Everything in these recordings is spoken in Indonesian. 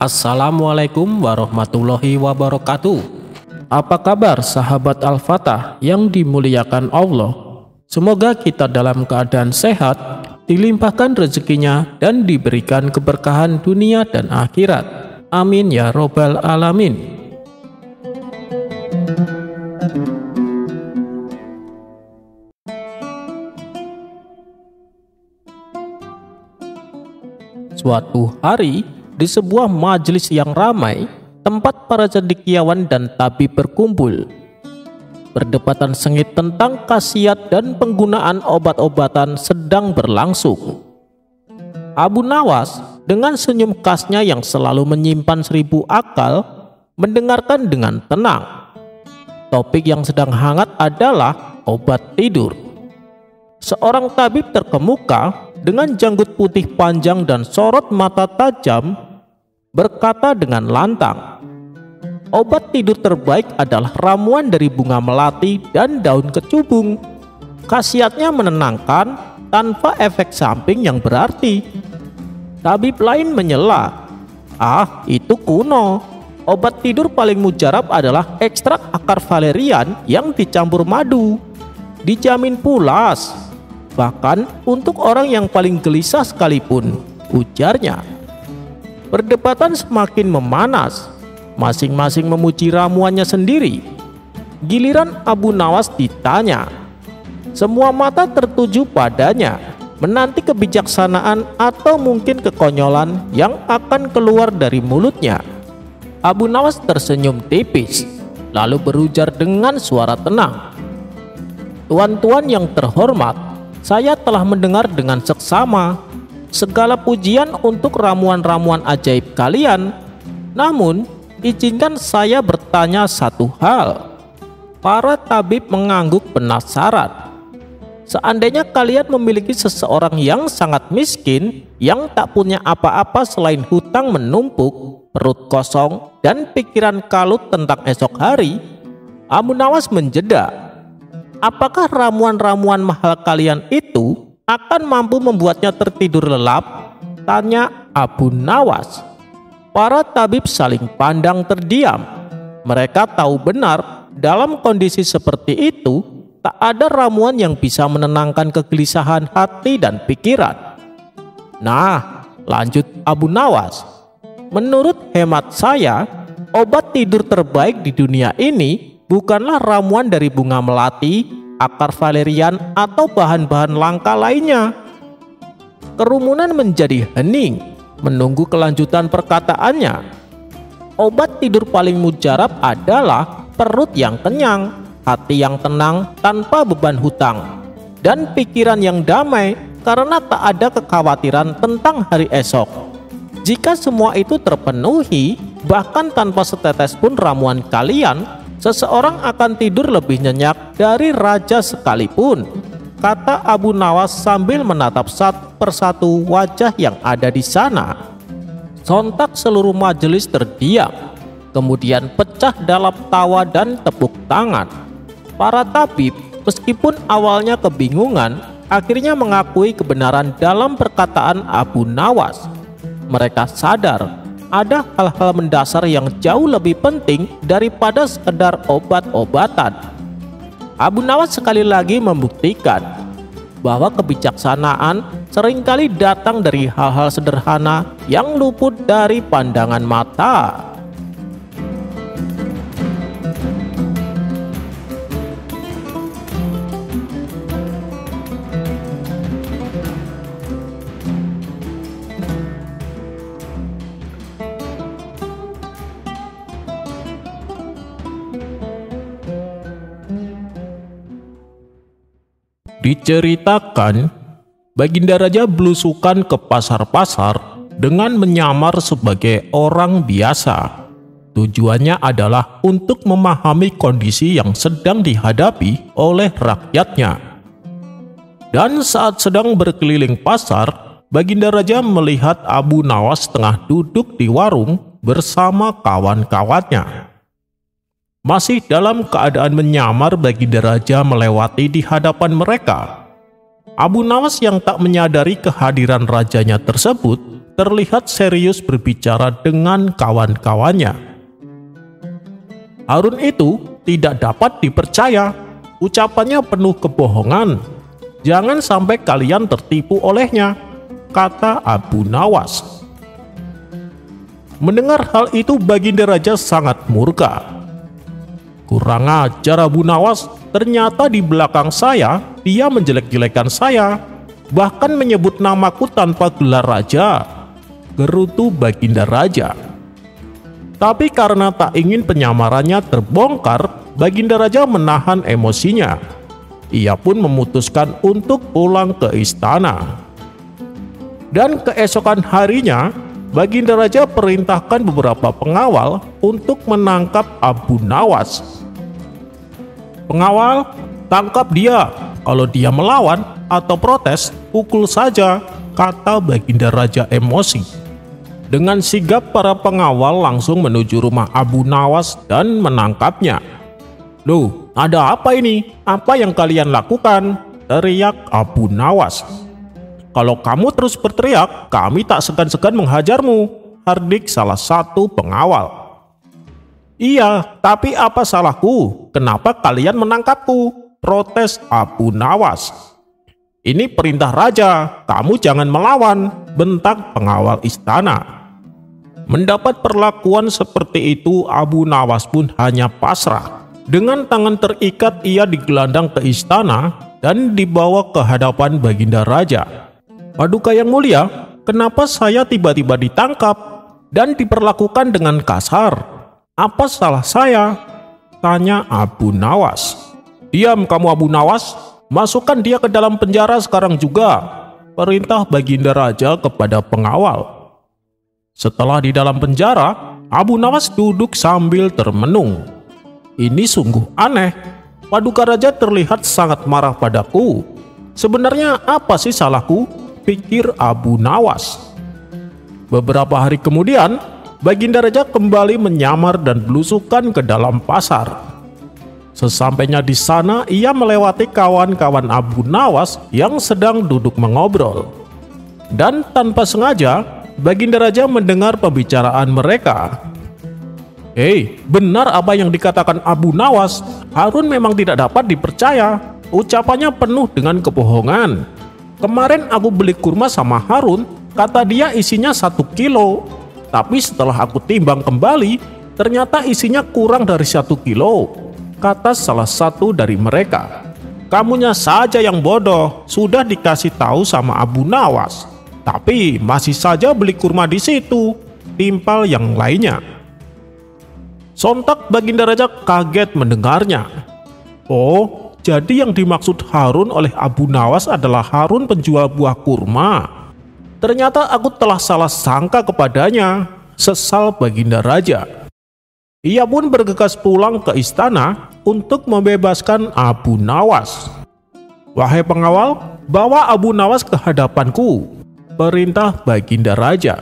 Assalamualaikum warahmatullahi wabarakatuh. Apa kabar sahabat Al-Fatah yang dimuliakan Allah? Semoga kita dalam keadaan sehat, dilimpahkan rezekinya dan diberikan keberkahan dunia dan akhirat. Amin ya robbal alamin. Suatu hari, di sebuah majelis yang ramai, tempat para cendekiawan dan tabib berkumpul, perdebatan sengit tentang khasiat dan penggunaan obat-obatan sedang berlangsung. Abu Nawas dengan senyum khasnya yang selalu menyimpan 1000 akal mendengarkan dengan tenang. Topik yang sedang hangat adalah obat tidur. Seorang tabib terkemuka dengan janggut putih panjang dan sorot mata tajam berkata dengan lantang, "Obat tidur terbaik adalah ramuan dari bunga melati dan daun kecubung. Khasiatnya menenangkan tanpa efek samping yang berarti." Tabib lain menyela, "Ah, itu kuno. Obat tidur paling mujarab adalah ekstrak akar valerian yang dicampur madu. Dijamin pulas, bahkan untuk orang yang paling gelisah sekalipun," ujarnya. Perdebatan semakin memanas, masing-masing memuji ramuannya sendiri. Giliran Abu Nawas ditanya. Semua mata tertuju padanya, menanti kebijaksanaan atau mungkin kekonyolan yang akan keluar dari mulutnya. Abu Nawas tersenyum tipis, lalu berujar dengan suara tenang, "Tuan-tuan yang terhormat, saya telah mendengar dengan seksama segala pujian untuk ramuan-ramuan ajaib kalian. Namun, izinkan saya bertanya satu hal." Para tabib mengangguk penasaran. "Seandainya kalian memiliki seseorang yang sangat miskin, yang tak punya apa-apa selain hutang menumpuk, perut kosong, dan pikiran kalut tentang esok hari," Abu Nawas menjeda, "apakah ramuan-ramuan mahal kalian itu akan mampu membuatnya tertidur lelap?" tanya Abu Nawas. Para tabib saling pandang terdiam. Mereka tahu benar dalam kondisi seperti itu tak ada ramuan yang bisa menenangkan kegelisahan hati dan pikiran. "Nah," lanjut Abu Nawas, "menurut hemat saya, obat tidur terbaik di dunia ini bukanlah ramuan dari bunga melati, akar valerian, atau bahan-bahan langka lainnya." Kerumunan menjadi hening menunggu kelanjutan perkataannya. Obat tidur paling mujarab adalah perut yang kenyang, hati yang tenang tanpa beban hutang, dan pikiran yang damai karena tak ada kekhawatiran tentang hari esok. Jika semua itu terpenuhi, bahkan tanpa setetes pun ramuan kalian, seseorang akan tidur lebih nyenyak dari raja sekalipun, kata Abu Nawas sambil menatap satu persatu wajah yang ada di sana. Sontak seluruh majelis terdiam, kemudian pecah dalam tawa dan tepuk tangan. Para tabib, meskipun awalnya kebingungan, akhirnya mengakui kebenaran dalam perkataan Abu Nawas. Mereka sadar ada hal-hal mendasar yang jauh lebih penting daripada sekedar obat-obatan. Abu Nawas sekali lagi membuktikan bahwa kebijaksanaan seringkali datang dari hal-hal sederhana yang luput dari pandangan mata. Diceritakan, Baginda Raja belusukan ke pasar-pasar dengan menyamar sebagai orang biasa. Tujuannya adalah untuk memahami kondisi yang sedang dihadapi oleh rakyatnya. Dan saat sedang berkeliling pasar, Baginda Raja melihat Abu Nawas tengah duduk di warung bersama kawan-kawannya. Masih dalam keadaan menyamar, Baginda Raja melewati di hadapan mereka. Abu Nawas yang tak menyadari kehadiran rajanya tersebut terlihat serius berbicara dengan kawan-kawannya. Harun itu tidak dapat dipercaya. Ucapannya penuh kebohongan. Jangan sampai kalian tertipu olehnya, kata Abu Nawas. Mendengar hal itu, Baginda Raja sangat murka. Kurang ajar Abu Nawas, ternyata di belakang saya dia menjelek-jelekan saya, bahkan menyebut namaku tanpa gelar raja, gerutu Baginda Raja. Tapi karena tak ingin penyamarannya terbongkar, Baginda Raja menahan emosinya. Ia pun memutuskan untuk pulang ke istana. Dan keesokan harinya, Baginda Raja perintahkan beberapa pengawal untuk menangkap Abu Nawas. "Pengawal, tangkap dia. Kalau dia melawan atau protes, pukul saja," kata Baginda Raja emosi. Dengan sigap para pengawal langsung menuju rumah Abu Nawas dan menangkapnya. "Loh, ada apa ini? Apa yang kalian lakukan?" teriak Abu Nawas. "Kalau kamu terus berteriak, kami tak segan-segan menghajarmu," hardik salah satu pengawal. "Iya, tapi apa salahku? Kenapa kalian menangkapku?" protes Abu Nawas. "Ini perintah raja, kamu jangan melawan," bentak pengawal istana. Mendapat perlakuan seperti itu, Abu Nawas pun hanya pasrah. Dengan tangan terikat, ia digelandang ke istana dan dibawa ke hadapan Baginda Raja. "Paduka yang mulia, kenapa saya tiba-tiba ditangkap dan diperlakukan dengan kasar? Apa salah saya?" tanya Abu Nawas. "Diam kamu Abu Nawas, masukkan dia ke dalam penjara sekarang juga," perintah Baginda Raja kepada pengawal. Setelah di dalam penjara, Abu Nawas duduk sambil termenung. "Ini sungguh aneh, Paduka Raja terlihat sangat marah padaku. Sebenarnya apa sih salahku?" pikir Abu Nawas. Beberapa hari kemudian, Baginda Raja kembali menyamar dan belusukan ke dalam pasar. Sesampainya di sana, ia melewati kawan-kawan Abu Nawas yang sedang duduk mengobrol. Dan tanpa sengaja, Baginda Raja mendengar pembicaraan mereka. "Hei, benar apa yang dikatakan Abu Nawas. Harun memang tidak dapat dipercaya. Ucapannya penuh dengan kebohongan. Kemarin aku beli kurma sama Harun, kata dia isinya 1 kilo. Tapi setelah aku timbang kembali, ternyata isinya kurang dari 1 kilo. Kata salah satu dari mereka. "Kamunya saja yang bodoh, sudah dikasih tahu sama Abu Nawas, tapi masih saja beli kurma di situ," timpal yang lainnya. Sontak Baginda Raja kaget mendengarnya. "Oh, jadi yang dimaksud Harun oleh Abu Nawas adalah Harun penjual buah kurma. Ternyata aku telah salah sangka kepadanya," sesal Baginda Raja. Ia pun bergegas pulang ke istana untuk membebaskan Abu Nawas. "Wahai pengawal, bawa Abu Nawas ke hadapanku," perintah Baginda Raja.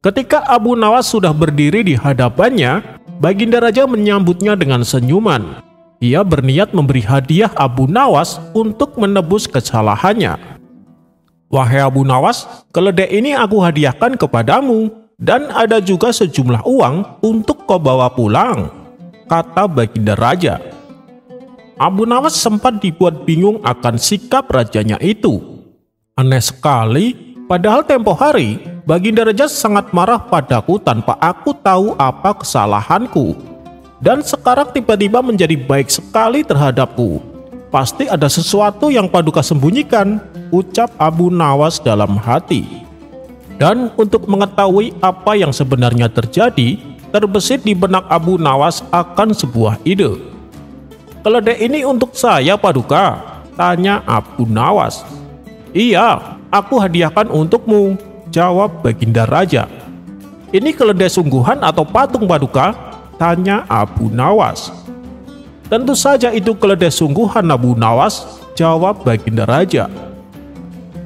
Ketika Abu Nawas sudah berdiri di hadapannya, Baginda Raja menyambutnya dengan senyuman. Ia berniat memberi hadiah Abu Nawas untuk menebus kesalahannya. "Wahai Abu Nawas, keledai ini aku hadiahkan kepadamu, dan ada juga sejumlah uang untuk kau bawa pulang," kata Baginda Raja. Abu Nawas sempat dibuat bingung akan sikap rajanya itu. Aneh sekali, padahal tempo hari Baginda Raja sangat marah padaku tanpa aku tahu apa kesalahanku. Dan sekarang tiba-tiba menjadi baik sekali terhadapku. Pasti ada sesuatu yang Paduka sembunyikan, ucap Abu Nawas dalam hati. Dan untuk mengetahui apa yang sebenarnya terjadi, terbesit di benak Abu Nawas akan sebuah ide. "Keledai ini untuk saya, Paduka?" tanya Abu Nawas. "Iya, aku hadiahkan untukmu," jawab Baginda Raja. "Ini keledai sungguhan atau patung, Paduka?" tanya Abu Nawas. "Tentu saja itu keledai sungguhan, Abu Nawas," jawab Baginda Raja.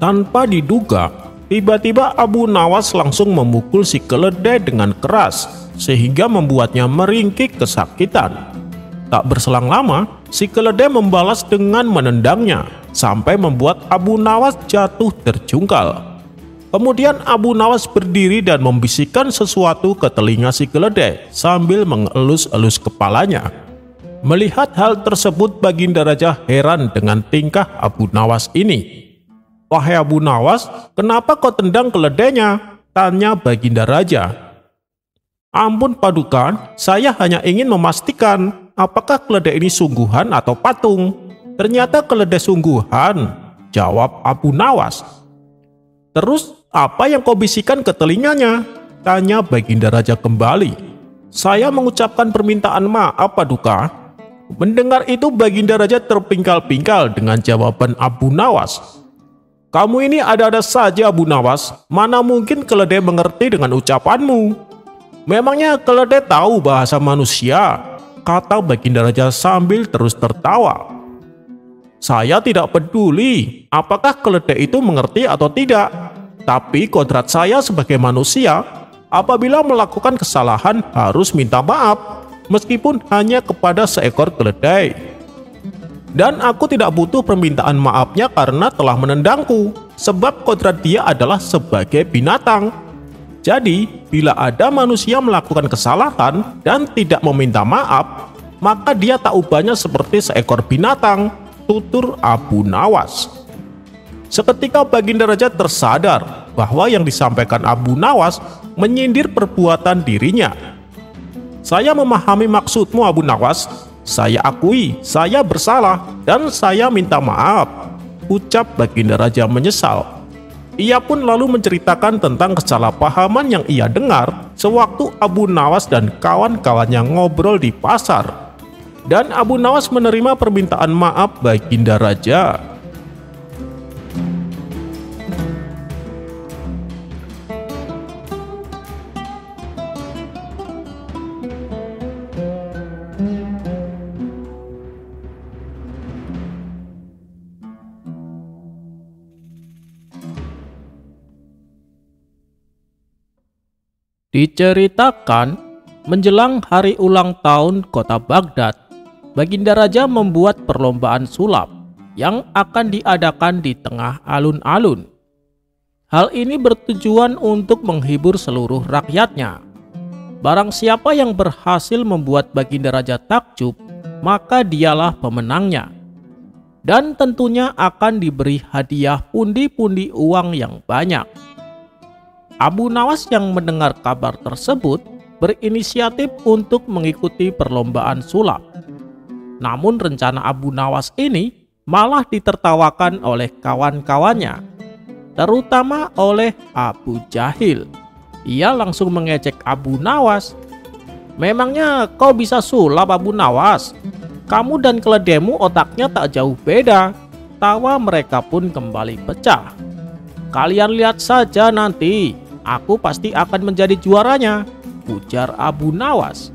Tanpa diduga, tiba-tiba Abu Nawas langsung memukul si keledai dengan keras, sehingga membuatnya meringkik kesakitan. Tak berselang lama, si keledai membalas dengan menendangnya, sampai membuat Abu Nawas jatuh terjungkal. Kemudian Abu Nawas berdiri dan membisikkan sesuatu ke telinga si keledai sambil mengelus-elus kepalanya. Melihat hal tersebut, Baginda Raja heran dengan tingkah Abu Nawas ini. "Wahai Abu Nawas, kenapa kau tendang keledainya?" tanya Baginda Raja. "Ampun Paduka, saya hanya ingin memastikan apakah keledai ini sungguhan atau patung." "Ternyata keledai sungguhan," jawab Abu Nawas. "Terus apa yang kau bisikan ke telinganya?" tanya Baginda Raja kembali. "Saya mengucapkan permintaan maaf Paduka." Mendengar itu, Baginda Raja terpingkal-pingkal dengan jawaban Abu Nawas. "Kamu ini ada-ada saja Abu Nawas, mana mungkin keledai mengerti dengan ucapanmu?" "Memangnya keledai tahu bahasa manusia?" kata Baginda Raja sambil terus tertawa. "Saya tidak peduli apakah keledai itu mengerti atau tidak. Tapi kodrat saya sebagai manusia, apabila melakukan kesalahan harus minta maaf, meskipun hanya kepada seekor keledai. Dan aku tidak butuh permintaan maafnya karena telah menendangku, sebab kodrat dia adalah sebagai binatang. Jadi, bila ada manusia melakukan kesalahan dan tidak meminta maaf, maka dia tak ubahnya seperti seekor binatang," tutur Abu Nawas. Seketika Baginda Raja tersadar bahwa yang disampaikan Abu Nawas menyindir perbuatan dirinya. "Saya memahami maksudmu Abu Nawas. Saya akui saya bersalah dan saya minta maaf," ucap Baginda Raja menyesal. Ia pun lalu menceritakan tentang kesalahpahaman yang ia dengar sewaktu Abu Nawas dan kawan-kawannya ngobrol di pasar. Dan Abu Nawas menerima permintaan maaf Baginda Raja. Diceritakan, menjelang hari ulang tahun kota Baghdad, Baginda Raja membuat perlombaan sulap yang akan diadakan di tengah alun-alun. Hal ini bertujuan untuk menghibur seluruh rakyatnya. Barang siapa yang berhasil membuat Baginda Raja takjub, maka dialah pemenangnya. Dan tentunya akan diberi hadiah pundi-pundi uang yang banyak. Abu Nawas yang mendengar kabar tersebut berinisiatif untuk mengikuti perlombaan sulap. Namun rencana Abu Nawas ini malah ditertawakan oleh kawan-kawannya, terutama oleh Abu Jahil. Ia langsung mengejek Abu Nawas. "Memangnya kau bisa sulap Abu Nawas? Kamu dan keledaimu otaknya tak jauh beda." Tawa mereka pun kembali pecah. "Kalian lihat saja nanti, aku pasti akan menjadi juaranya," ujar Abu Nawas.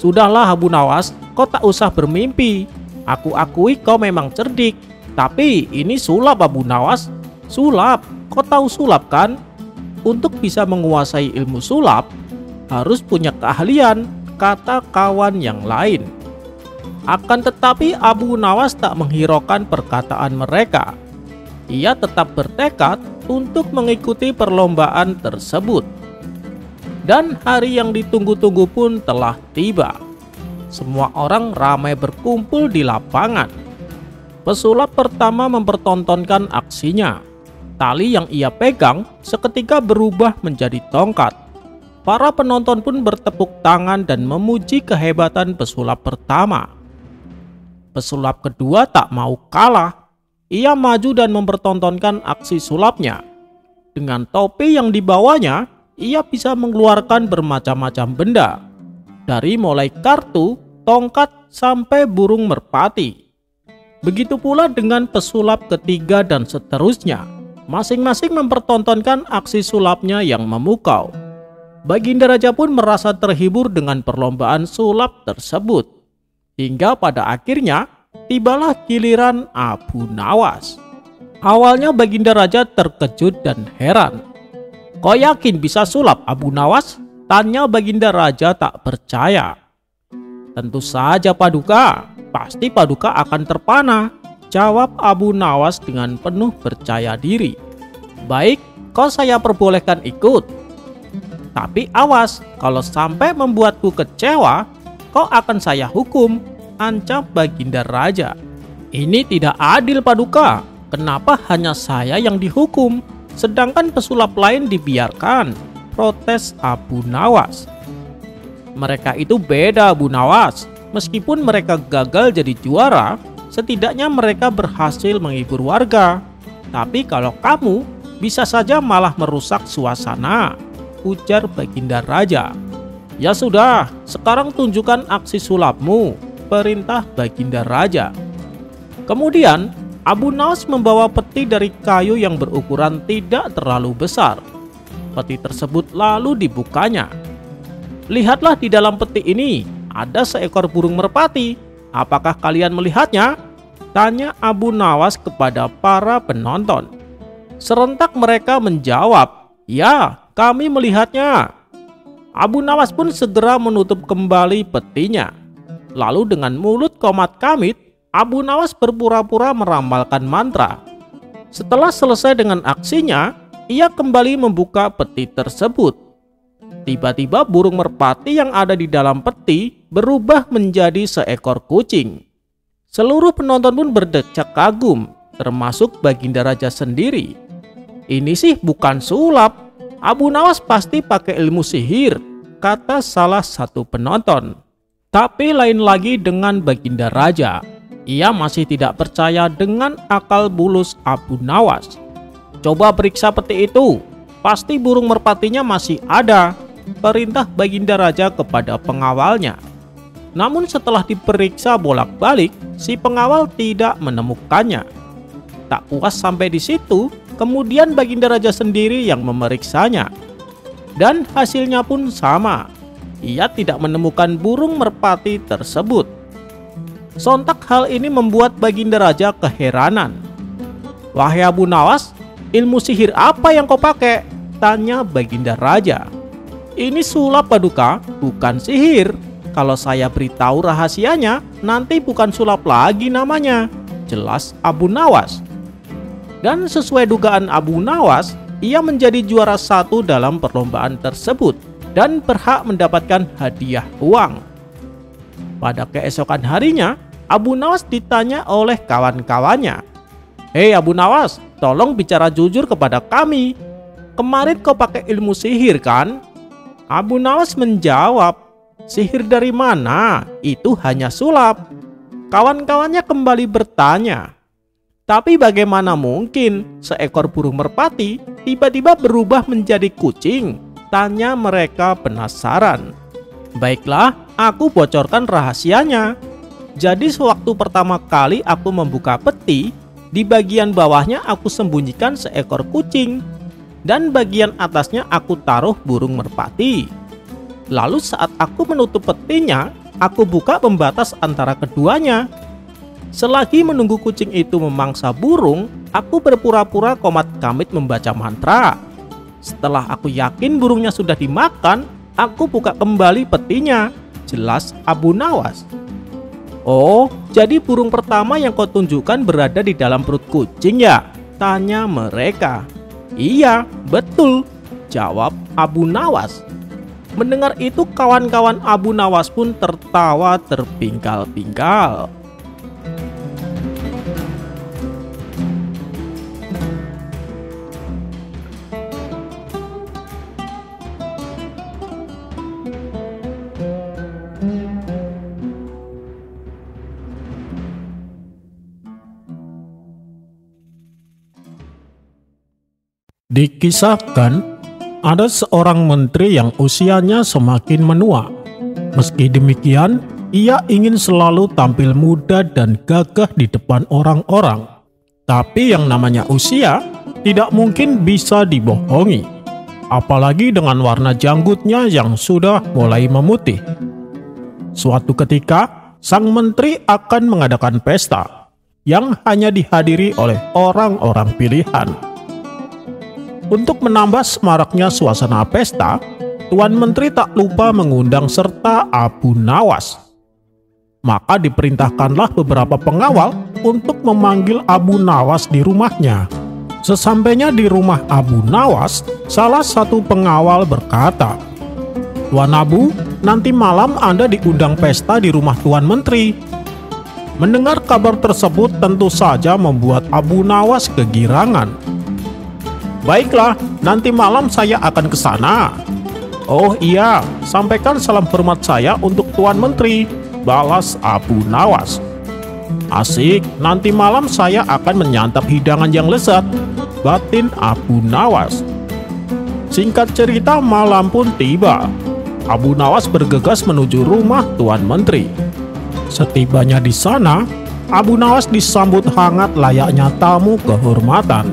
"Sudahlah Abu Nawas, kau tak usah bermimpi. Aku akui kau memang cerdik, tapi ini sulap Abu Nawas. Sulap, kau tahu sulap kan? Untuk bisa menguasai ilmu sulap, harus punya keahlian," kata kawan yang lain. Akan tetapi Abu Nawas tak menghiraukan perkataan mereka. Ia tetap bertekad untuk mengikuti perlombaan tersebut. Dan hari yang ditunggu-tunggu pun telah tiba. Semua orang ramai berkumpul di lapangan. Pesulap pertama mempertontonkan aksinya. Tali yang ia pegang seketika berubah menjadi tongkat. Para penonton pun bertepuk tangan dan memuji kehebatan pesulap pertama. Pesulap kedua tak mau kalah. Ia maju dan mempertontonkan aksi sulapnya. Dengan topi yang dibawanya, ia bisa mengeluarkan bermacam-macam benda. Dari mulai kartu, tongkat, sampai burung merpati. Begitu pula dengan pesulap ketiga dan seterusnya. Masing-masing mempertontonkan aksi sulapnya yang memukau. Baginda Raja pun merasa terhibur dengan perlombaan sulap tersebut. Hingga pada akhirnya, tibalah giliran Abu Nawas. Awalnya Baginda Raja terkejut dan heran. "Kau yakin bisa sulap Abu Nawas?" tanya Baginda Raja tak percaya. "Tentu saja Paduka, pasti Paduka akan terpana," jawab Abu Nawas dengan penuh percaya diri. "Baik, kau saya perbolehkan ikut. Tapi awas, kalau sampai membuatku kecewa, kau akan saya hukum, ancam Baginda Raja. Ini tidak adil, Paduka. Kenapa hanya saya yang dihukum, sedangkan pesulap lain dibiarkan? Protes Abu Nawas. Mereka itu beda, Abu Nawas. Meskipun mereka gagal jadi juara, setidaknya mereka berhasil menghibur warga. Tapi kalau kamu, bisa saja malah merusak suasana, ujar Baginda Raja. Ya sudah, sekarang tunjukkan aksi sulapmu, perintah Baginda Raja. Kemudian, Abu Nawas membawa peti dari kayu yang berukuran tidak terlalu besar. Peti tersebut lalu dibukanya. Lihatlah di dalam peti ini, ada seekor burung merpati. Apakah kalian melihatnya? Tanya Abu Nawas kepada para penonton. Serentak mereka menjawab, ya, kami melihatnya. Abu Nawas pun segera menutup kembali petinya. Lalu dengan mulut komat kamit, Abu Nawas berpura-pura meramalkan mantra. Setelah selesai dengan aksinya, ia kembali membuka peti tersebut. Tiba-tiba burung merpati yang ada di dalam peti berubah menjadi seekor kucing. Seluruh penonton pun berdecak kagum, termasuk Baginda Raja sendiri. Ini sih bukan sulap, Abu Nawas pasti pakai ilmu sihir, kata salah satu penonton. Tapi lain lagi dengan Baginda Raja. Ia masih tidak percaya dengan akal bulus Abu Nawas. Coba periksa peti itu, pasti burung merpatinya masih ada, perintah Baginda Raja kepada pengawalnya. Namun setelah diperiksa bolak-balik, si pengawal tidak menemukannya. Tak puas sampai di situ, kemudian Baginda Raja sendiri yang memeriksanya. Dan hasilnya pun sama. Ia tidak menemukan burung merpati tersebut. Sontak hal ini membuat Baginda Raja keheranan. Wahai Abu Nawas, ilmu sihir apa yang kau pakai? Tanya Baginda Raja. Ini sulap, Paduka, bukan sihir. Kalau saya beritahu rahasianya, nanti bukan sulap lagi namanya, jelas Abu Nawas. Dan sesuai dugaan Abu Nawas, ia menjadi juara 1 dalam perlombaan tersebut dan berhak mendapatkan hadiah uang. Pada keesokan harinya, Abu Nawas ditanya oleh kawan-kawannya. Hei Abu Nawas, tolong bicara jujur kepada kami. Kemarin kau pakai ilmu sihir kan? Abu Nawas menjawab, sihir dari mana? Itu hanya sulap. Kawan-kawannya kembali bertanya, tapi bagaimana mungkin seekor burung merpati tiba-tiba berubah menjadi kucing? Tanya mereka penasaran. Baiklah, aku bocorkan rahasianya. Jadi sewaktu pertama kali aku membuka peti, di bagian bawahnya aku sembunyikan seekor kucing. Dan bagian atasnya aku taruh burung merpati. Lalu saat aku menutup petinya, aku buka pembatas antara keduanya. Selagi menunggu kucing itu memangsa burung, aku berpura-pura komat kamit membaca mantra. Setelah aku yakin burungnya sudah dimakan, aku buka kembali petinya, jelas Abu Nawas. Oh, jadi burung pertama yang kau tunjukkan berada di dalam perut kucing ya? Tanya mereka. Iya, betul, jawab Abu Nawas. Mendengar itu kawan-kawan Abu Nawas pun tertawa terpingkal-pingkal. Dikisahkan, ada seorang menteri yang usianya semakin menua. Meski demikian, ia ingin selalu tampil muda dan gagah di depan orang-orang. Tapi yang namanya usia tidak mungkin bisa dibohongi. Apalagi dengan warna janggutnya yang sudah mulai memutih. Suatu ketika, sang menteri akan mengadakan pesta yang hanya dihadiri oleh orang-orang pilihan. Untuk menambah semaraknya suasana pesta, Tuan Menteri tak lupa mengundang serta Abu Nawas. Maka diperintahkanlah beberapa pengawal untuk memanggil Abu Nawas di rumahnya. Sesampainya di rumah Abu Nawas, salah satu pengawal berkata, "Tuan Abu, nanti malam Anda diundang pesta di rumah Tuan Menteri." Mendengar kabar tersebut tentu saja membuat Abu Nawas kegirangan. "Baiklah, nanti malam saya akan ke sana." "Oh iya, sampaikan salam hormat saya untuk Tuan Menteri," balas Abu Nawas. "Asik, nanti malam saya akan menyantap hidangan yang lezat," batin Abu Nawas. Singkat cerita, malam pun tiba. Abu Nawas bergegas menuju rumah Tuan Menteri. Setibanya di sana, Abu Nawas disambut hangat layaknya tamu kehormatan.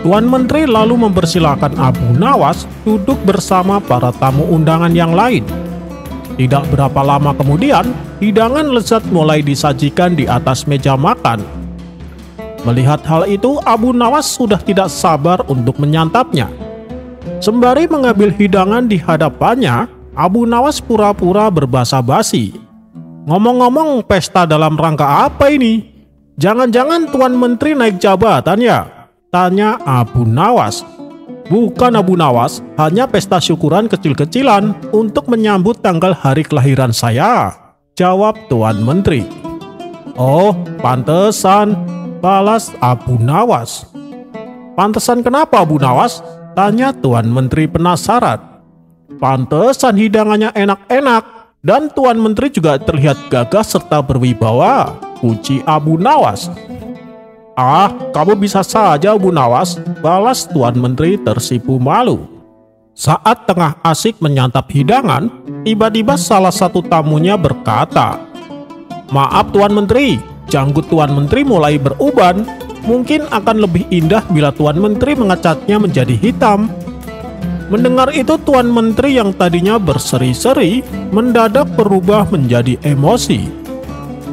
Tuan Menteri lalu mempersilahkan Abu Nawas duduk bersama para tamu undangan yang lain. Tidak berapa lama kemudian, hidangan lezat mulai disajikan di atas meja makan. Melihat hal itu, Abu Nawas sudah tidak sabar untuk menyantapnya. Sembari mengambil hidangan di hadapannya, Abu Nawas pura-pura berbasa-basi. "Ngomong-ngomong, pesta dalam rangka apa ini? Jangan-jangan Tuan Menteri naik jabatan ya?" tanya Abu Nawas. "Bukan Abu Nawas, hanya pesta syukuran kecil-kecilan untuk menyambut tanggal hari kelahiran saya," jawab Tuan Menteri. "Oh, pantesan," balas Abu Nawas. "Pantesan kenapa Abu Nawas?" tanya Tuan Menteri penasaran. "Pantesan hidangannya enak-enak dan Tuan Menteri juga terlihat gagah serta berwibawa," puji Abu Nawas. "Ah, kamu bisa saja Abu Nawas," balas Tuan Menteri tersipu malu. Saat tengah asik menyantap hidangan, tiba-tiba salah satu tamunya berkata, "Maaf Tuan Menteri, janggut Tuan Menteri mulai beruban. Mungkin akan lebih indah bila Tuan Menteri mengecatnya menjadi hitam." Mendengar itu, Tuan Menteri yang tadinya berseri-seri mendadak berubah menjadi emosi.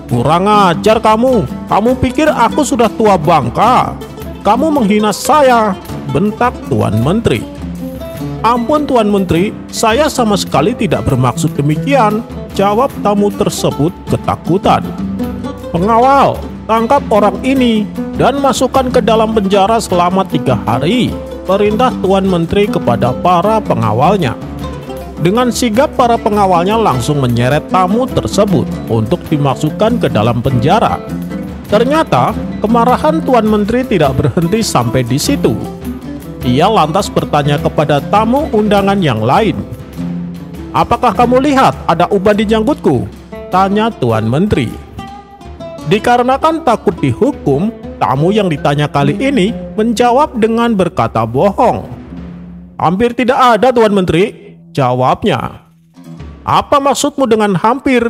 "Kurang ajar kamu pikir aku sudah tua bangka? Kamu menghina saya," bentak Tuan Menteri. "Ampun Tuan Menteri, saya sama sekali tidak bermaksud demikian," jawab tamu tersebut ketakutan. "Pengawal, tangkap orang ini dan masukkan ke dalam penjara selama 3 hari, perintah Tuan Menteri kepada para pengawalnya. Dengan sigap para pengawalnya langsung menyeret tamu tersebut untuk dimasukkan ke dalam penjara. Ternyata kemarahan Tuan Menteri tidak berhenti sampai di situ. Ia lantas bertanya kepada tamu undangan yang lain. "Apakah kamu lihat ada uban di janggutku?" tanya Tuan Menteri. Dikarenakan takut dihukum, tamu yang ditanya kali ini menjawab dengan berkata bohong. "Hampir tidak ada Tuan Menteri," jawabnya. "Apa maksudmu dengan hampir?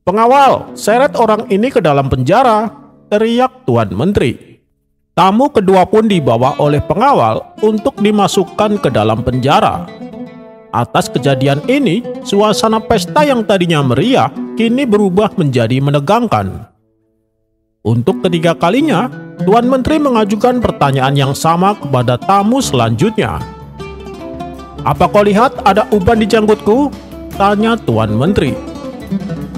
Pengawal, seret orang ini ke dalam penjara," teriak Tuan Menteri. Tamu kedua pun dibawa oleh pengawal untuk dimasukkan ke dalam penjara. Atas kejadian ini, suasana pesta yang tadinya meriah kini berubah menjadi menegangkan. Untuk ketiga kalinya, Tuan Menteri mengajukan pertanyaan yang sama kepada tamu selanjutnya. "Apa kau lihat ada uban di janggutku?" tanya Tuan Menteri.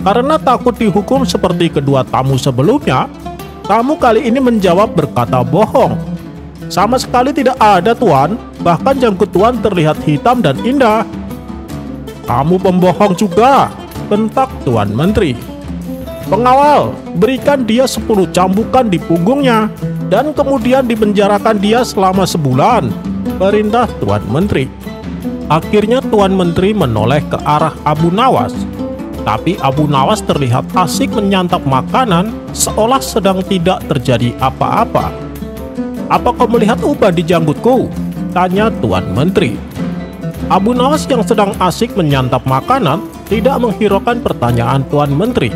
Karena takut dihukum seperti kedua tamu sebelumnya, tamu kali ini menjawab berkata bohong. "Sama sekali tidak ada Tuan, bahkan janggut Tuan terlihat hitam dan indah." "Kamu pembohong juga," bentak Tuan Menteri. "Pengawal, berikan dia 10 cambukan di punggungnya dan kemudian dipenjarakan dia selama sebulan," perintah Tuan Menteri. Akhirnya Tuan Menteri menoleh ke arah Abu Nawas. Tapi Abu Nawas terlihat asik menyantap makanan seolah sedang tidak terjadi apa-apa. "Apa kau melihat uban di janggutku?" tanya Tuan Menteri. Abu Nawas yang sedang asik menyantap makanan tidak menghiraukan pertanyaan Tuan Menteri.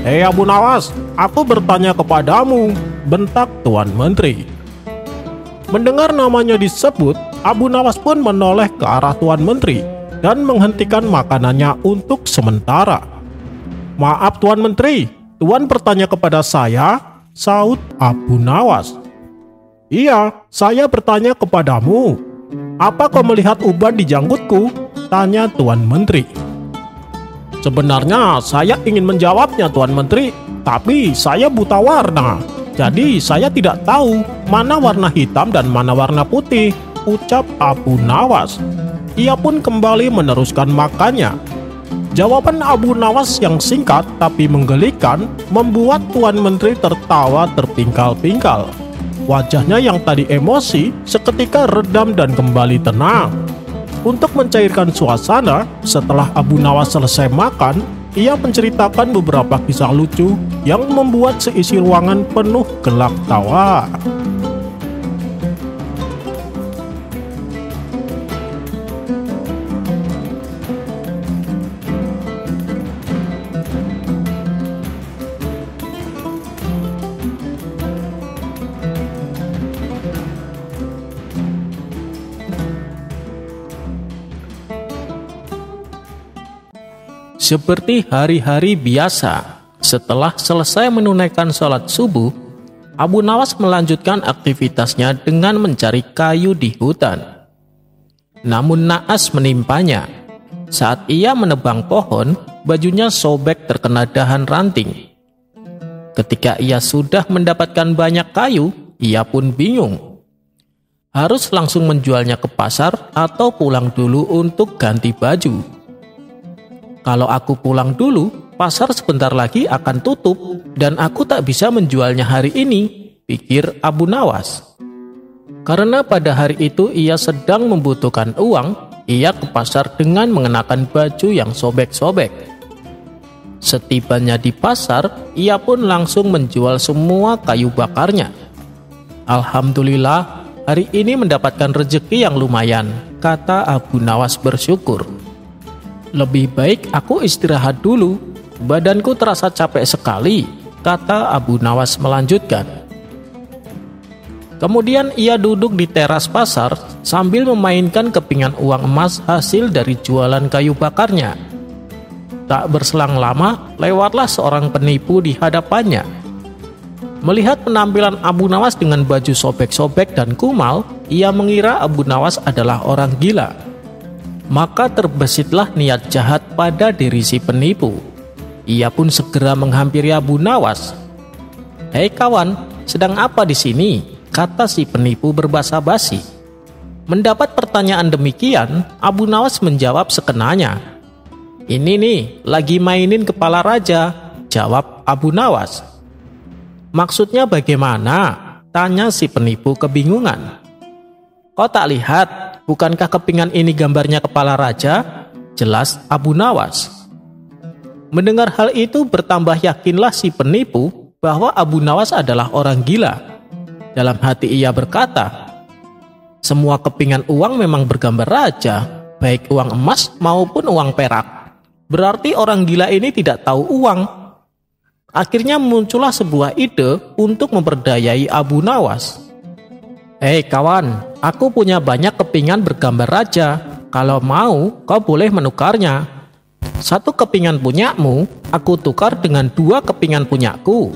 "Hei Abu Nawas, aku bertanya kepadamu," bentak Tuan Menteri. Mendengar namanya disebut, Abu Nawas pun menoleh ke arah Tuan Menteri dan menghentikan makanannya untuk sementara. "Maaf Tuan Menteri, Tuan bertanya kepada saya," saut Abu Nawas. "Iya, saya bertanya kepadamu. Apa kau melihat uban di janggutku?" tanya Tuan Menteri. "Sebenarnya saya ingin menjawabnya Tuan Menteri, tapi saya buta warna," Jadi saya tidak tahu mana warna hitam dan mana warna putih, ucap Abu Nawas. Ia pun kembali meneruskan makannya. Jawaban Abu Nawas yang singkat tapi menggelikan membuat Tuan Menteri tertawa terpingkal-pingkal. Wajahnya yang tadi emosi seketika redam dan kembali tenang. Untuk mencairkan suasana, setelah Abu Nawas selesai makan, ia menceritakan beberapa kisah lucu yang membuat seisi ruangan penuh gelak tawa. Seperti hari-hari biasa, setelah selesai menunaikan sholat subuh, Abu Nawas melanjutkan aktivitasnya dengan mencari kayu di hutan. Namun naas menimpanya. Saat ia menebang pohon, bajunya sobek terkena dahan ranting. Ketika ia sudah mendapatkan banyak kayu, ia pun bingung. Harus langsung menjualnya ke pasar atau pulang dulu untuk ganti baju. Kalau aku pulang dulu, pasar sebentar lagi akan tutup dan aku tak bisa menjualnya hari ini, pikir Abu Nawas. Karena pada hari itu ia sedang membutuhkan uang, ia ke pasar dengan mengenakan baju yang sobek-sobek. Setibanya di pasar, ia pun langsung menjual semua kayu bakarnya. Alhamdulillah, hari ini mendapatkan rezeki yang lumayan, kata Abu Nawas bersyukur. Lebih baik aku istirahat dulu, badanku terasa capek sekali, kata Abu Nawas melanjutkan. Kemudian ia duduk di teras pasar sambil memainkan kepingan uang emas hasil dari jualan kayu bakarnya. Tak berselang lama, lewatlah seorang penipu di hadapannya. Melihat penampilan Abu Nawas dengan baju sobek-sobek dan kumal, ia mengira Abu Nawas adalah orang gila. Maka terbesitlah niat jahat pada diri si penipu. Ia pun segera menghampiri Abu Nawas. "Hei kawan, sedang apa di sini?" kata si penipu berbasa-basi. Mendapat pertanyaan demikian, Abu Nawas menjawab sekenanya. "Ini nih, lagi mainin kepala raja," jawab Abu Nawas. "Maksudnya bagaimana?" tanya si penipu kebingungan. "Kau tak lihat? Bukankah kepingan ini gambarnya kepala raja?" jelas Abu Nawas. Mendengar hal itu bertambah yakinlah si penipu bahwa Abu Nawas adalah orang gila. Dalam hati ia berkata, "Semua kepingan uang memang bergambar raja, baik uang emas maupun uang perak. Berarti orang gila ini tidak tahu uang." Akhirnya muncullah sebuah ide untuk memperdayai Abu Nawas. "Hei kawan, aku punya banyak kepingan bergambar raja. Kalau mau, kau boleh menukarnya. 1 kepingan punyamu, aku tukar dengan 2 kepingan punyaku.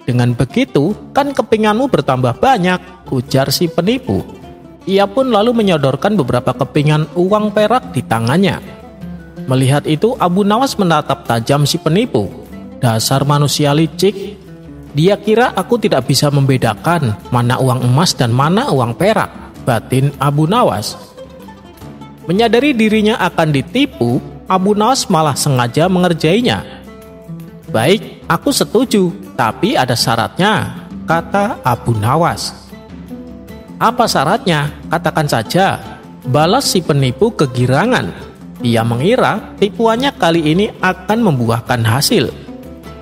Dengan begitu, kan kepinganmu bertambah banyak," ujar si penipu. Ia pun lalu menyodorkan beberapa kepingan uang perak di tangannya. Melihat itu, Abu Nawas menatap tajam si penipu. "Dasar manusia licik. Dia kira aku tidak bisa membedakan mana uang emas dan mana uang perak," batin Abu Nawas. Menyadari dirinya akan ditipu, Abu Nawas malah sengaja mengerjainya. "Baik, aku setuju, tapi ada syaratnya," kata Abu Nawas. "Apa syaratnya? Katakan saja," balas si penipu kegirangan. Ia mengira tipuannya kali ini akan membuahkan hasil.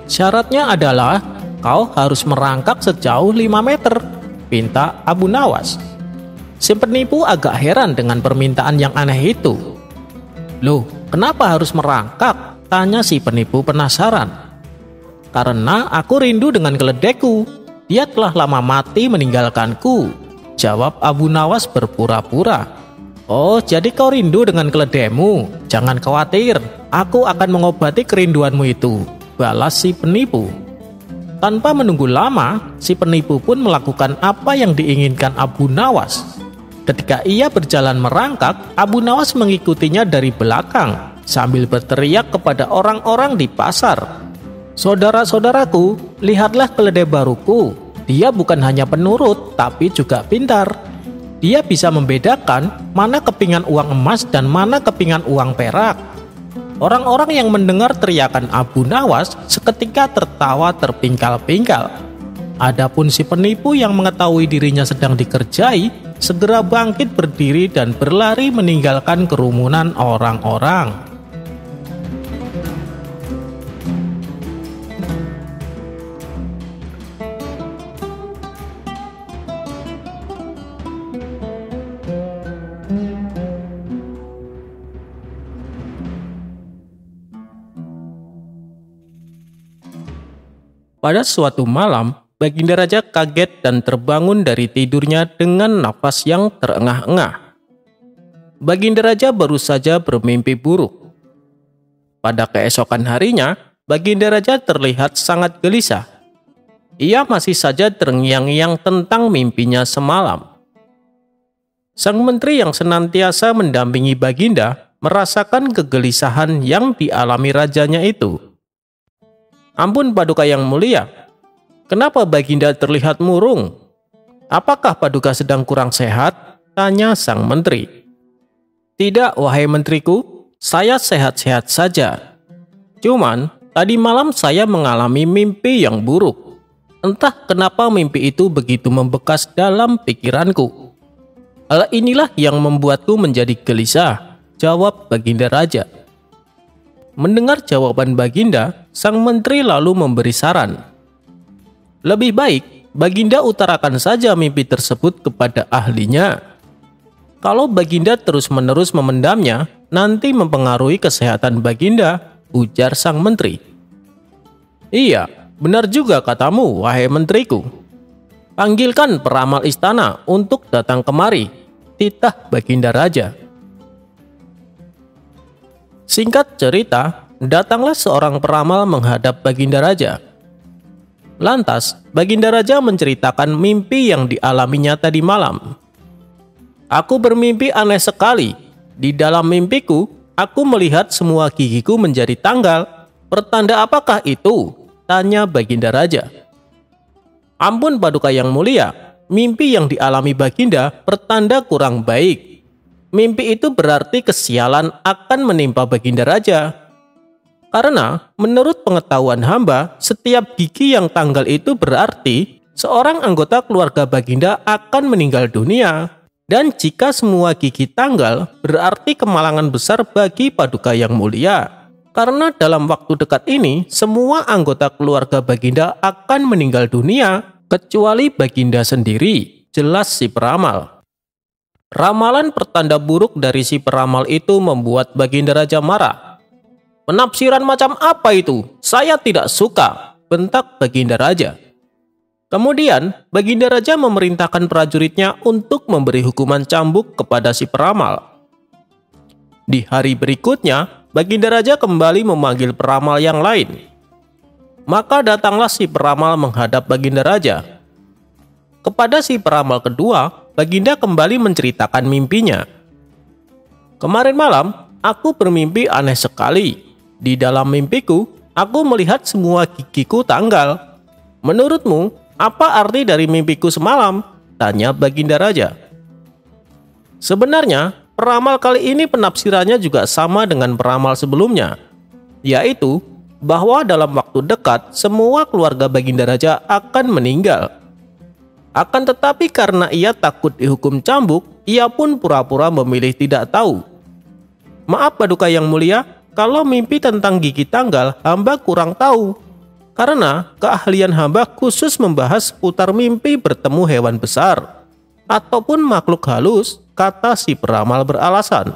"Syaratnya adalah kau harus merangkak sejauh 5 meter, pinta Abu Nawas. Si penipu agak heran dengan permintaan yang aneh itu. "Loh, kenapa harus merangkak?" tanya si penipu penasaran. "Karena aku rindu dengan keledaiku. Dia telah lama mati meninggalkanku," jawab Abu Nawas berpura-pura. "Oh, jadi kau rindu dengan keledaimu? Jangan khawatir, aku akan mengobati kerinduanmu itu," balas si penipu. Tanpa menunggu lama, si penipu pun melakukan apa yang diinginkan Abu Nawas. Ketika ia berjalan merangkak, Abu Nawas mengikutinya dari belakang sambil berteriak kepada orang-orang di pasar, "Saudara-saudaraku, lihatlah keledai baruku. Dia bukan hanya penurut, tapi juga pintar. Dia bisa membedakan mana kepingan uang emas dan mana kepingan uang perak. Orang-orang yang mendengar teriakan Abu Nawas seketika tertawa terpingkal-pingkal. Adapun si penipu yang mengetahui dirinya sedang dikerjai, segera bangkit berdiri dan berlari meninggalkan kerumunan orang-orang. Pada suatu malam, Baginda Raja kaget dan terbangun dari tidurnya dengan nafas yang terengah-engah. Baginda Raja baru saja bermimpi buruk. Pada keesokan harinya, Baginda Raja terlihat sangat gelisah. Ia masih saja terngiang-ngiang tentang mimpinya semalam. Sang menteri yang senantiasa mendampingi Baginda merasakan kegelisahan yang dialami rajanya itu. "Ampun Paduka yang mulia, kenapa Baginda terlihat murung? Apakah Paduka sedang kurang sehat?" tanya sang menteri. "Tidak, wahai menteriku, saya sehat-sehat saja. Cuman, tadi malam saya mengalami mimpi yang buruk. Entah kenapa mimpi itu begitu membekas dalam pikiranku. Hal inilah yang membuatku menjadi gelisah," jawab Baginda Raja. Mendengar jawaban Baginda, sang menteri lalu memberi saran. "Lebih baik Baginda utarakan saja mimpi tersebut kepada ahlinya. Kalau Baginda terus-menerus memendamnya, nanti mempengaruhi kesehatan Baginda," ujar sang menteri. "Iya, benar juga katamu, wahai menteriku. Panggilkan peramal istana untuk datang kemari," titah Baginda Raja. Singkat cerita, datanglah seorang peramal menghadap Baginda Raja. Lantas, Baginda Raja menceritakan mimpi yang dialaminya tadi malam. "Aku bermimpi aneh sekali. Di dalam mimpiku, aku melihat semua gigiku menjadi tanggal. Pertanda apakah itu?" tanya Baginda Raja. "Ampun Paduka yang mulia, mimpi yang dialami Baginda pertanda kurang baik. Mimpi itu berarti kesialan akan menimpa Baginda Raja. Karena menurut pengetahuan hamba, setiap gigi yang tanggal itu berarti seorang anggota keluarga Baginda akan meninggal dunia. Dan jika semua gigi tanggal, berarti kemalangan besar bagi Paduka yang mulia. Karena dalam waktu dekat ini, semua anggota keluarga Baginda akan meninggal dunia, kecuali Baginda sendiri," jelas si peramal. Ramalan pertanda buruk dari si peramal itu membuat Baginda Raja marah. "Penafsiran macam apa itu? Saya tidak suka," bentak Baginda Raja. Kemudian, Baginda Raja memerintahkan prajuritnya untuk memberi hukuman cambuk kepada si peramal. Di hari berikutnya, Baginda Raja kembali memanggil peramal yang lain. Maka datanglah si peramal menghadap Baginda Raja. Kepada si peramal kedua, Baginda kembali menceritakan mimpinya. "Kemarin malam, aku bermimpi aneh sekali. Di dalam mimpiku, aku melihat semua gigiku tanggal. Menurutmu, apa arti dari mimpiku semalam?" tanya Baginda Raja. Sebenarnya, peramal kali ini penafsirannya juga sama dengan peramal sebelumnya, yaitu bahwa dalam waktu dekat semua keluarga Baginda Raja akan meninggal. Akan tetapi karena ia takut dihukum cambuk, ia pun pura-pura memilih tidak tahu. "Maaf Paduka yang mulia, kalau mimpi tentang gigi tanggal hamba kurang tahu. Karena keahlian hamba khusus membahas seputar mimpi bertemu hewan besar ataupun makhluk halus," kata si peramal beralasan.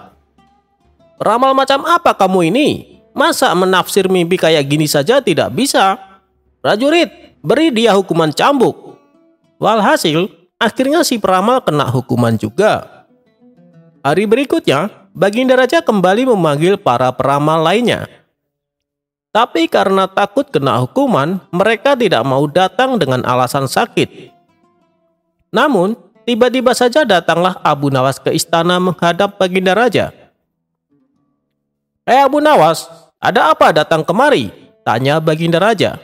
"Peramal macam apa kamu ini? Masa menafsir mimpi kayak gini saja tidak bisa? Prajurit, beri dia hukuman cambuk." Walhasil, akhirnya si peramal kena hukuman juga. Hari berikutnya, Baginda Raja kembali memanggil para peramal lainnya. Tapi karena takut kena hukuman, mereka tidak mau datang dengan alasan sakit. Namun, tiba-tiba saja datanglah Abu Nawas ke istana menghadap Baginda Raja. Abu Nawas, ada apa datang kemari?" tanya Baginda Raja.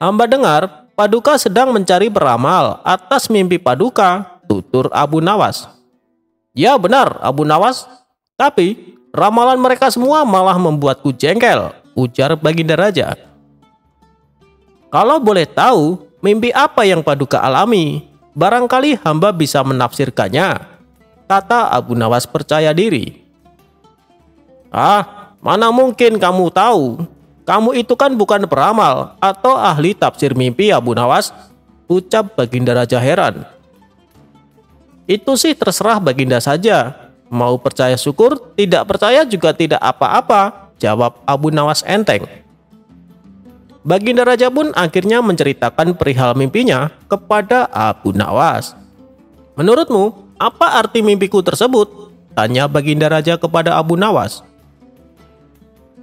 "Hamba dengar Paduka sedang mencari peramal atas mimpi Paduka, tutur Abu Nawas. Ya benar, Abu Nawas. Tapi ramalan mereka semua malah membuatku jengkel, ujar Baginda Raja. Kalau boleh tahu, mimpi apa yang Paduka alami? Barangkali hamba bisa menafsirkannya, kata Abu Nawas percaya diri. Ah, mana mungkin kamu tahu? Kamu itu kan bukan peramal atau ahli tafsir mimpi, Abu Nawas, ucap Baginda Raja heran. Itu sih terserah Baginda saja. Mau percaya syukur, tidak percaya juga tidak apa-apa, jawab Abu Nawas enteng. Baginda Raja pun akhirnya menceritakan perihal mimpinya kepada Abu Nawas. Menurutmu, apa arti mimpiku tersebut? Tanya Baginda Raja kepada Abu Nawas.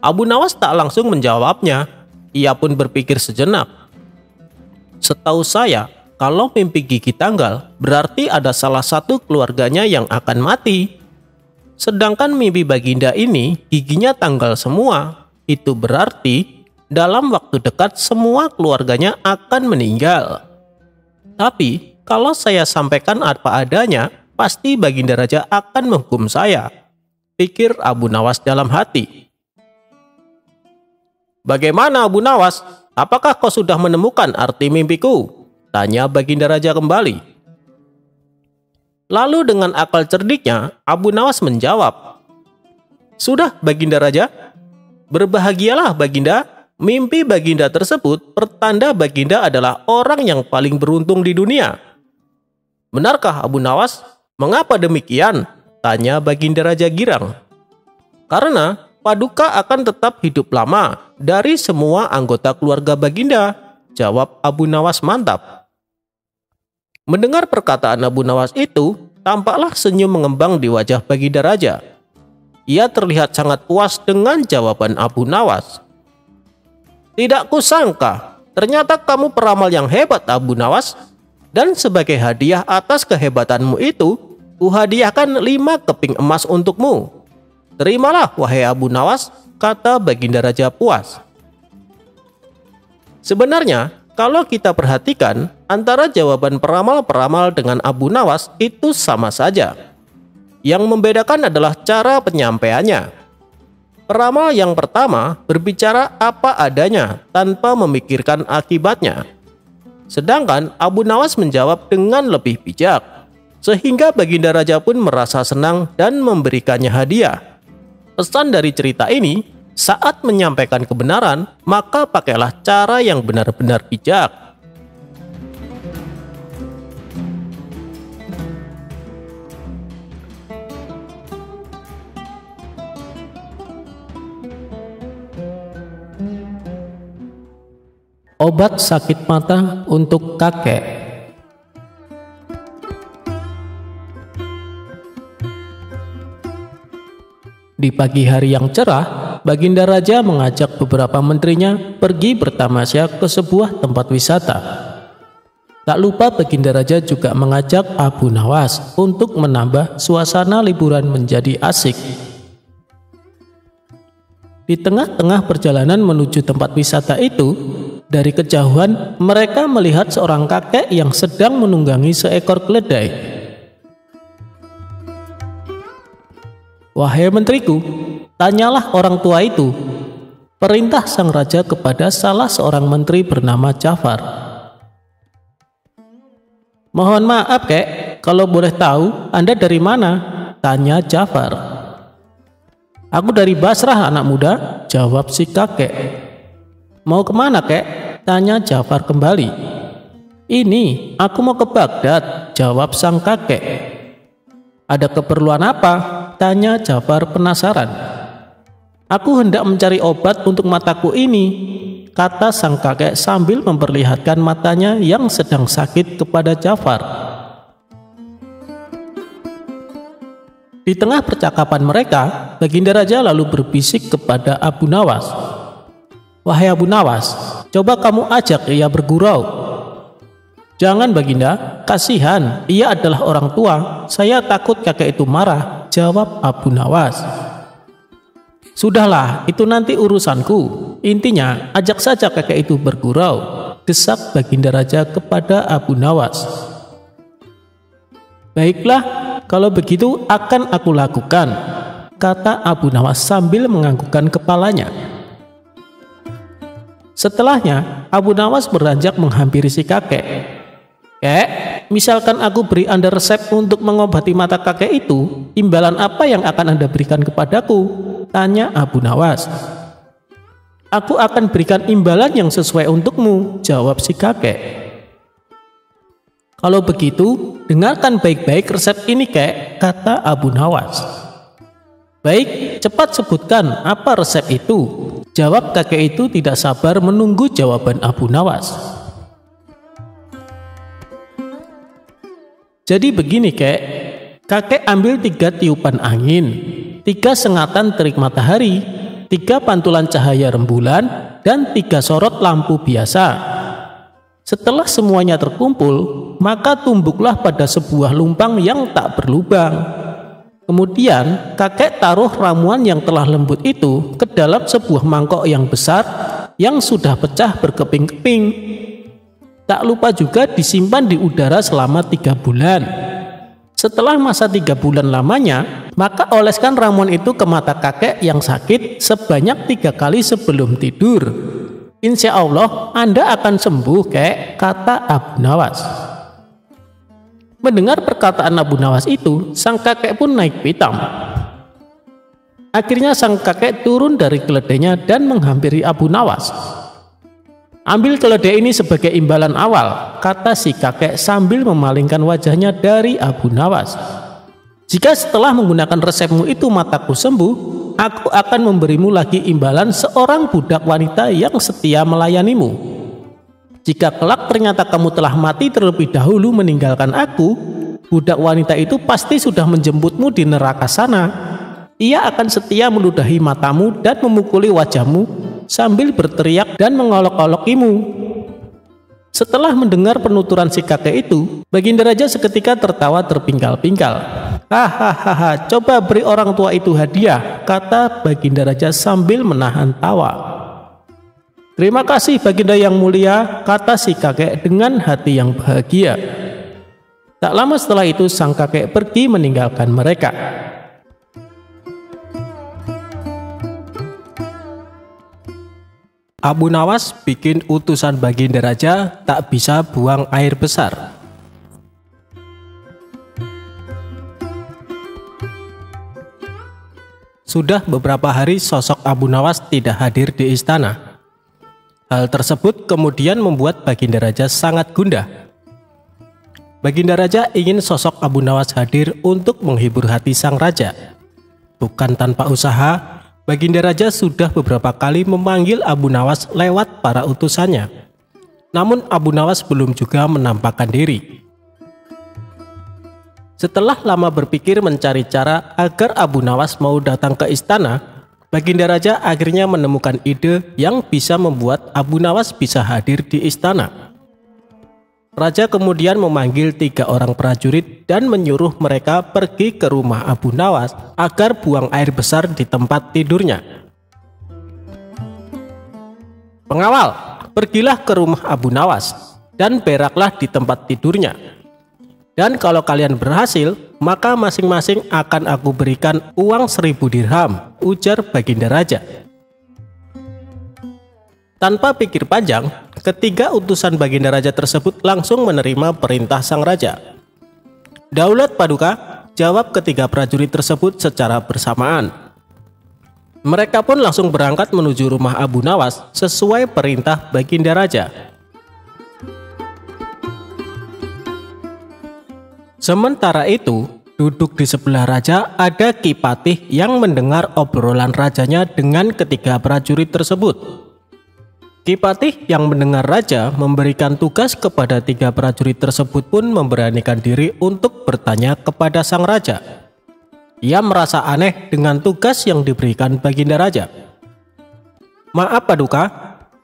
Abu Nawas tak langsung menjawabnya. Ia pun berpikir sejenak. Setahu saya, kalau mimpi Gigi tanggal, berarti ada salah satu keluarganya yang akan mati. Sedangkan mimpi Baginda ini, giginya tanggal semua. Itu berarti dalam waktu dekat semua keluarganya akan meninggal. Tapi, kalau saya sampaikan apa adanya, pasti Baginda Raja akan menghukum saya, pikir Abu Nawas dalam hati. Bagaimana Abu Nawas? Apakah kau sudah menemukan arti mimpiku? Tanya Baginda Raja kembali. Lalu dengan akal cerdiknya, Abu Nawas menjawab. Sudah Baginda Raja, berbahagialah Baginda. Mimpi Baginda tersebut pertanda Baginda adalah orang yang paling beruntung di dunia. Benarkah Abu Nawas? Mengapa demikian? Tanya Baginda Raja girang. Karena Paduka akan tetap hidup lama dari semua anggota keluarga Baginda, jawab Abu Nawas mantap. Mendengar perkataan Abu Nawas itu, tampaklah senyum mengembang di wajah Baginda Raja. Ia terlihat sangat puas dengan jawaban Abu Nawas. Tidak kusangka, ternyata kamu peramal yang hebat, Abu Nawas. Dan sebagai hadiah atas kehebatanmu itu, kuhadiahkan 5 keping emas untukmu. Terimalah, wahai Abu Nawas, kata Baginda Raja puas. Sebenarnya, kalau kita perhatikan, antara jawaban peramal-peramal dengan Abu Nawas itu sama saja. Yang membedakan adalah cara penyampaiannya. Peramal yang pertama berbicara apa adanya tanpa memikirkan akibatnya. Sedangkan Abu Nawas menjawab dengan lebih bijak, sehingga Baginda Raja pun merasa senang dan memberikannya hadiah. Pesan dari cerita ini, saat menyampaikan kebenaran, maka pakailah cara yang benar-benar bijak. Obat sakit mata untuk kakek. Di pagi hari yang cerah, Baginda Raja mengajak beberapa menterinya pergi bertamasya ke sebuah tempat wisata. Tak lupa Baginda Raja juga mengajak Abu Nawas untuk menambah suasana liburan menjadi asik. Di tengah-tengah perjalanan menuju tempat wisata itu, dari kejauhan mereka melihat seorang kakek yang sedang menunggangi seekor keledai. Wahai menteriku, tanyalah orang tua itu, perintah sang raja kepada salah seorang menteri bernama Ja'far. Mohon maaf kek, kalau boleh tahu Anda dari mana? Tanya Ja'far. Aku dari Basrah anak muda, jawab si kakek. Mau kemana kek? Tanya Ja'far kembali. Ini, aku mau ke Baghdad, jawab sang kakek. Ada keperluan apa? Tanya Ja'far penasaran. Aku hendak mencari obat untuk mataku ini, kata sang kakek sambil memperlihatkan matanya yang sedang sakit kepada Ja'far. Di tengah percakapan mereka, Baginda Raja lalu berbisik kepada Abu Nawas. Wahai Abu Nawas, coba kamu ajak ia bergurau. Jangan Baginda, kasihan, ia adalah orang tua, saya takut kakek itu marah, jawab Abu Nawas. Sudahlah, itu nanti urusanku, intinya ajak saja kakek itu bergurau, desak Baginda Raja kepada Abu Nawas. "Baiklah, kalau begitu akan aku lakukan," kata Abu Nawas sambil menganggukkan kepalanya. Setelahnya, Abu Nawas beranjak menghampiri si kakek. "Kek, misalkan aku beri Anda resep untuk mengobati mata kakek itu, imbalan apa yang akan Anda berikan kepadaku?" tanya Abu Nawas. "Aku akan berikan imbalan yang sesuai untukmu," jawab si kakek. "Kalau begitu, dengarkan baik-baik resep ini, Kek," kata Abu Nawas. "Baik, cepat sebutkan apa resep itu," jawab kakek itu tidak sabar menunggu jawaban Abu Nawas. "Jadi begini, Kek. Kakek ambil 3 tiupan angin, 3 sengatan terik matahari, 3 pantulan cahaya rembulan, dan 3 sorot lampu biasa. Setelah semuanya terkumpul, maka tumbuklah pada sebuah lumpang yang tak berlubang. Kemudian kakek taruh ramuan yang telah lembut itu ke dalam sebuah mangkok yang besar yang sudah pecah berkeping-keping. Tak lupa juga disimpan di udara selama 3 bulan. Setelah masa 3 bulan lamanya, maka oleskan ramuan itu ke mata kakek yang sakit sebanyak 3 kali sebelum tidur. Insya Allah Anda akan sembuh, Kek," kata Abu Nawas. Mendengar perkataan Abu Nawas itu, sang kakek pun naik pitam. Akhirnya sang kakek turun dari keledainya dan menghampiri Abu Nawas. "Ambil keledai ini sebagai imbalan awal," kata si kakek sambil memalingkan wajahnya dari Abu Nawas. "Jika setelah menggunakan resepmu itu mataku sembuh, aku akan memberimu lagi imbalan seorang budak wanita yang setia melayanimu. Jika kelak ternyata kamu telah mati terlebih dahulu meninggalkan aku, budak wanita itu pasti sudah menjemputmu di neraka sana. Ia akan setia meludahi matamu dan memukuli wajahmu sambil berteriak dan mengolok-olokimu." Setelah mendengar penuturan si kakek itu, Baginda Raja seketika tertawa terpingkal-pingkal. "Hahaha, coba beri orang tua itu hadiah," kata Baginda Raja sambil menahan tawa. "Terima kasih Baginda yang mulia," kata si kakek dengan hati yang bahagia. Tak lama setelah itu sang kakek pergi meninggalkan mereka. Abu Nawas bikin utusan Baginda Raja tak bisa buang air besar. Sudah beberapa hari sosok Abu Nawas tidak hadir di istana. Hal tersebut kemudian membuat Baginda Raja sangat gundah. Baginda Raja ingin sosok Abu Nawas hadir untuk menghibur hati sang raja. Bukan tanpa usaha, Baginda Raja sudah beberapa kali memanggil Abu Nawas lewat para utusannya. Namun Abu Nawas belum juga menampakkan diri. Setelah lama berpikir mencari cara agar Abu Nawas mau datang ke istana, Baginda Raja akhirnya menemukan ide yang bisa membuat Abu Nawas bisa hadir di istana. Raja kemudian memanggil 3 orang prajurit dan menyuruh mereka pergi ke rumah Abu Nawas agar buang air besar di tempat tidurnya. "Pengawal, pergilah ke rumah Abu Nawas dan beraklah di tempat tidurnya. Dan kalau kalian berhasil, maka masing-masing akan aku berikan uang 1000 dirham," ujar Baginda Raja. Tanpa pikir panjang, ketiga utusan Baginda Raja tersebut langsung menerima perintah sang raja. "Daulat Paduka," jawab ketiga prajurit tersebut secara bersamaan. Mereka pun langsung berangkat menuju rumah Abu Nawas sesuai perintah Baginda Raja. Sementara itu, duduk di sebelah raja ada Ki Patih yang mendengar obrolan rajanya dengan ketiga prajurit tersebut. Ki Patih yang mendengar raja memberikan tugas kepada 3 prajurit tersebut pun memberanikan diri untuk bertanya kepada sang raja. Ia merasa aneh dengan tugas yang diberikan Baginda Raja. "Maaf Paduka,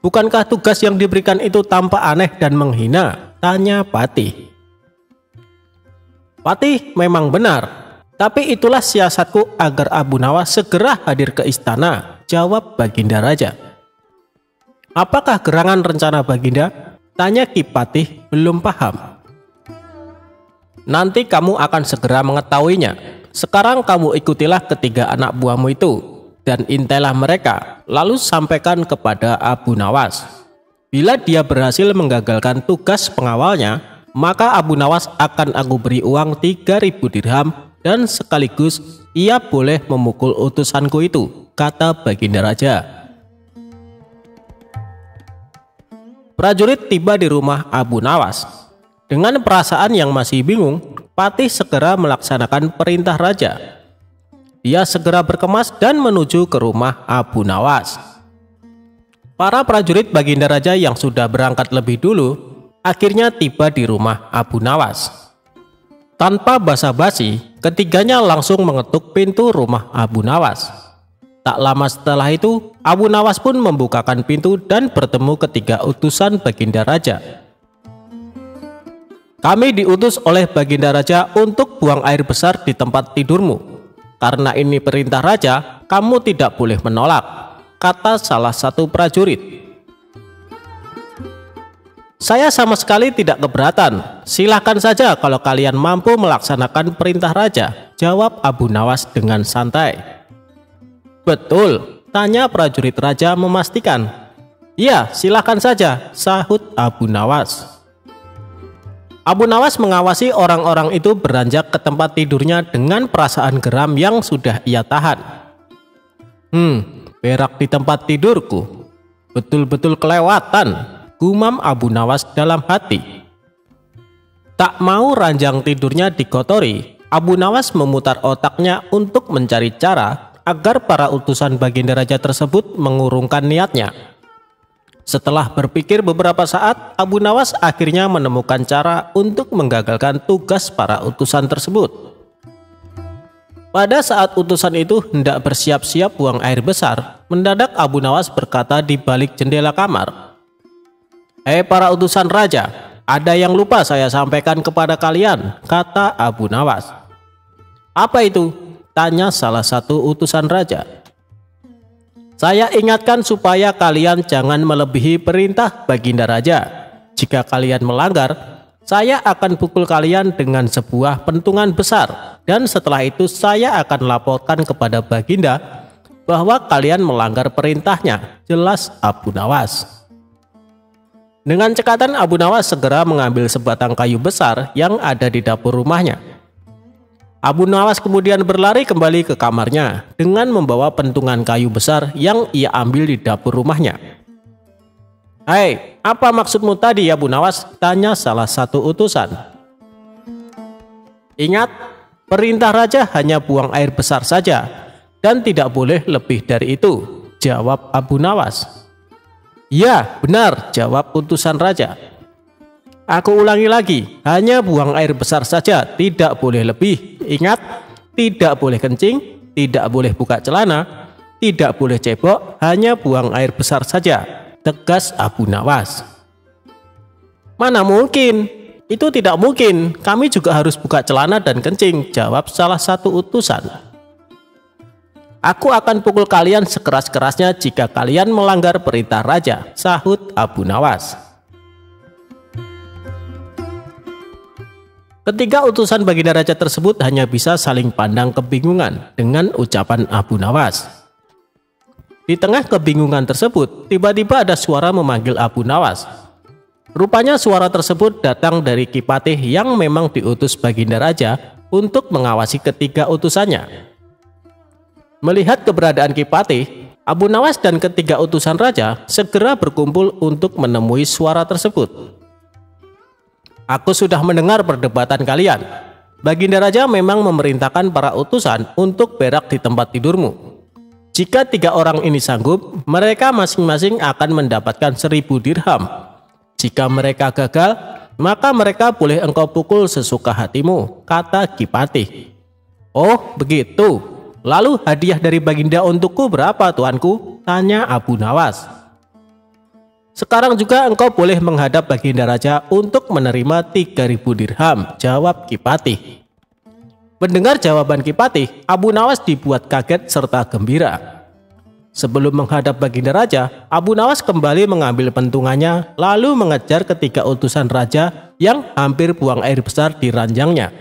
bukankah tugas yang diberikan itu tampak aneh dan menghina?" tanya Patih. "Patih, memang benar, tapi itulah siasatku agar Abu Nawas segera hadir ke istana," jawab Baginda Raja. "Apakah gerangan rencana Baginda?" Tanya Kipatih belum paham. Nanti kamu akan segera mengetahuinya. Sekarang kamu ikutilah ketiga anak buahmu itu dan intailah mereka, lalu sampaikan kepada Abu Nawas. Bila dia berhasil menggagalkan tugas pengawalnya, maka Abu Nawas akan aku beri uang 3.000 dirham dan sekaligus ia boleh memukul utusanku itu, kata Baginda Raja. Prajurit tiba di rumah Abu Nawas. Dengan perasaan yang masih bingung, Patih segera melaksanakan perintah raja. Dia segera berkemas dan menuju ke rumah Abu Nawas. Para prajurit Baginda Raja yang sudah berangkat lebih dulu akhirnya tiba di rumah Abu Nawas. Tanpa basa-basi, ketiganya langsung mengetuk pintu rumah Abu Nawas. Tak lama setelah itu, Abu Nawas pun membukakan pintu dan bertemu ketiga utusan Baginda Raja. Kami diutus oleh Baginda Raja untuk buang air besar di tempat tidurmu. Karena ini perintah raja, kamu tidak boleh menolak, kata salah satu prajurit. Saya sama sekali tidak keberatan. Silahkan saja kalau kalian mampu melaksanakan perintah raja, jawab Abu Nawas dengan santai. Betul, tanya prajurit raja memastikan. Ya, silahkan saja, sahut Abu Nawas. Abu Nawas mengawasi orang-orang itu beranjak ke tempat tidurnya dengan perasaan geram yang sudah ia tahan. Berak di tempat tidurku. Betul-betul kelewatan, gumam Abu Nawas dalam hati. Tak mau ranjang tidurnya dikotori, Abu Nawas memutar otaknya untuk mencari cara agar para utusan Baginda Raja tersebut mengurungkan niatnya. Setelah berpikir beberapa saat, Abu Nawas akhirnya menemukan cara untuk menggagalkan tugas para utusan tersebut. Pada saat utusan itu hendak bersiap-siap buang air besar, mendadak Abu Nawas berkata di balik jendela kamar, "Hei para utusan raja, ada yang lupa saya sampaikan kepada kalian," kata Abu Nawas. "Apa itu?" tanya salah satu utusan raja. "Saya ingatkan supaya kalian jangan melebihi perintah Baginda Raja. Jika kalian melanggar, saya akan pukul kalian dengan sebuah pentungan besar. Dan setelah itu saya akan laporkan kepada Baginda bahwa kalian melanggar perintahnya," jelas Abu Nawas. Dengan cekatan Abu Nawas segera mengambil sebatang kayu besar yang ada di dapur rumahnya. Abu Nawas kemudian berlari kembali ke kamarnya dengan membawa pentungan kayu besar yang ia ambil di dapur rumahnya. "Hei, apa maksudmu tadi Abu Nawas?" tanya salah satu utusan. "Ingat, perintah raja hanya buang air besar saja dan tidak boleh lebih dari itu," jawab Abu Nawas. "Ya, benar," jawab utusan raja. "Aku ulangi lagi, hanya buang air besar saja, tidak boleh lebih. Ingat, tidak boleh kencing, tidak boleh buka celana, tidak boleh cebok, hanya buang air besar saja," tegas Abu Nawas. "Mana mungkin, itu tidak mungkin, kami juga harus buka celana dan kencing," jawab salah satu utusan. "Aku akan pukul kalian sekeras-kerasnya jika kalian melanggar perintah raja," sahut Abu Nawas. Ketiga utusan Baginda Raja tersebut hanya bisa saling pandang kebingungan dengan ucapan Abu Nawas. Di tengah kebingungan tersebut, tiba-tiba ada suara memanggil Abu Nawas. Rupanya suara tersebut datang dari Kipatih yang memang diutus Baginda Raja untuk mengawasi ketiga utusannya. Melihat keberadaan Kipatih, Abu Nawas dan ketiga utusan raja segera berkumpul untuk menemui suara tersebut. "Aku sudah mendengar perdebatan kalian. Baginda Raja memang memerintahkan para utusan untuk berak di tempat tidurmu. Jika 3 orang ini sanggup, mereka masing-masing akan mendapatkan 1.000 dirham. Jika mereka gagal, maka mereka boleh engkau pukul sesuka hatimu," kata Kipatih. "Oh, begitu. Lalu hadiah dari Baginda untukku berapa, tuanku?" tanya Abu Nawas. "Sekarang juga engkau boleh menghadap Baginda Raja untuk menerima 3.000 dirham," jawab Kipatih. Mendengar jawaban Kipatih, Abu Nawas dibuat kaget serta gembira. Sebelum menghadap Baginda Raja, Abu Nawas kembali mengambil pentungannya lalu mengejar ketiga utusan raja yang hampir buang air besar di ranjangnya.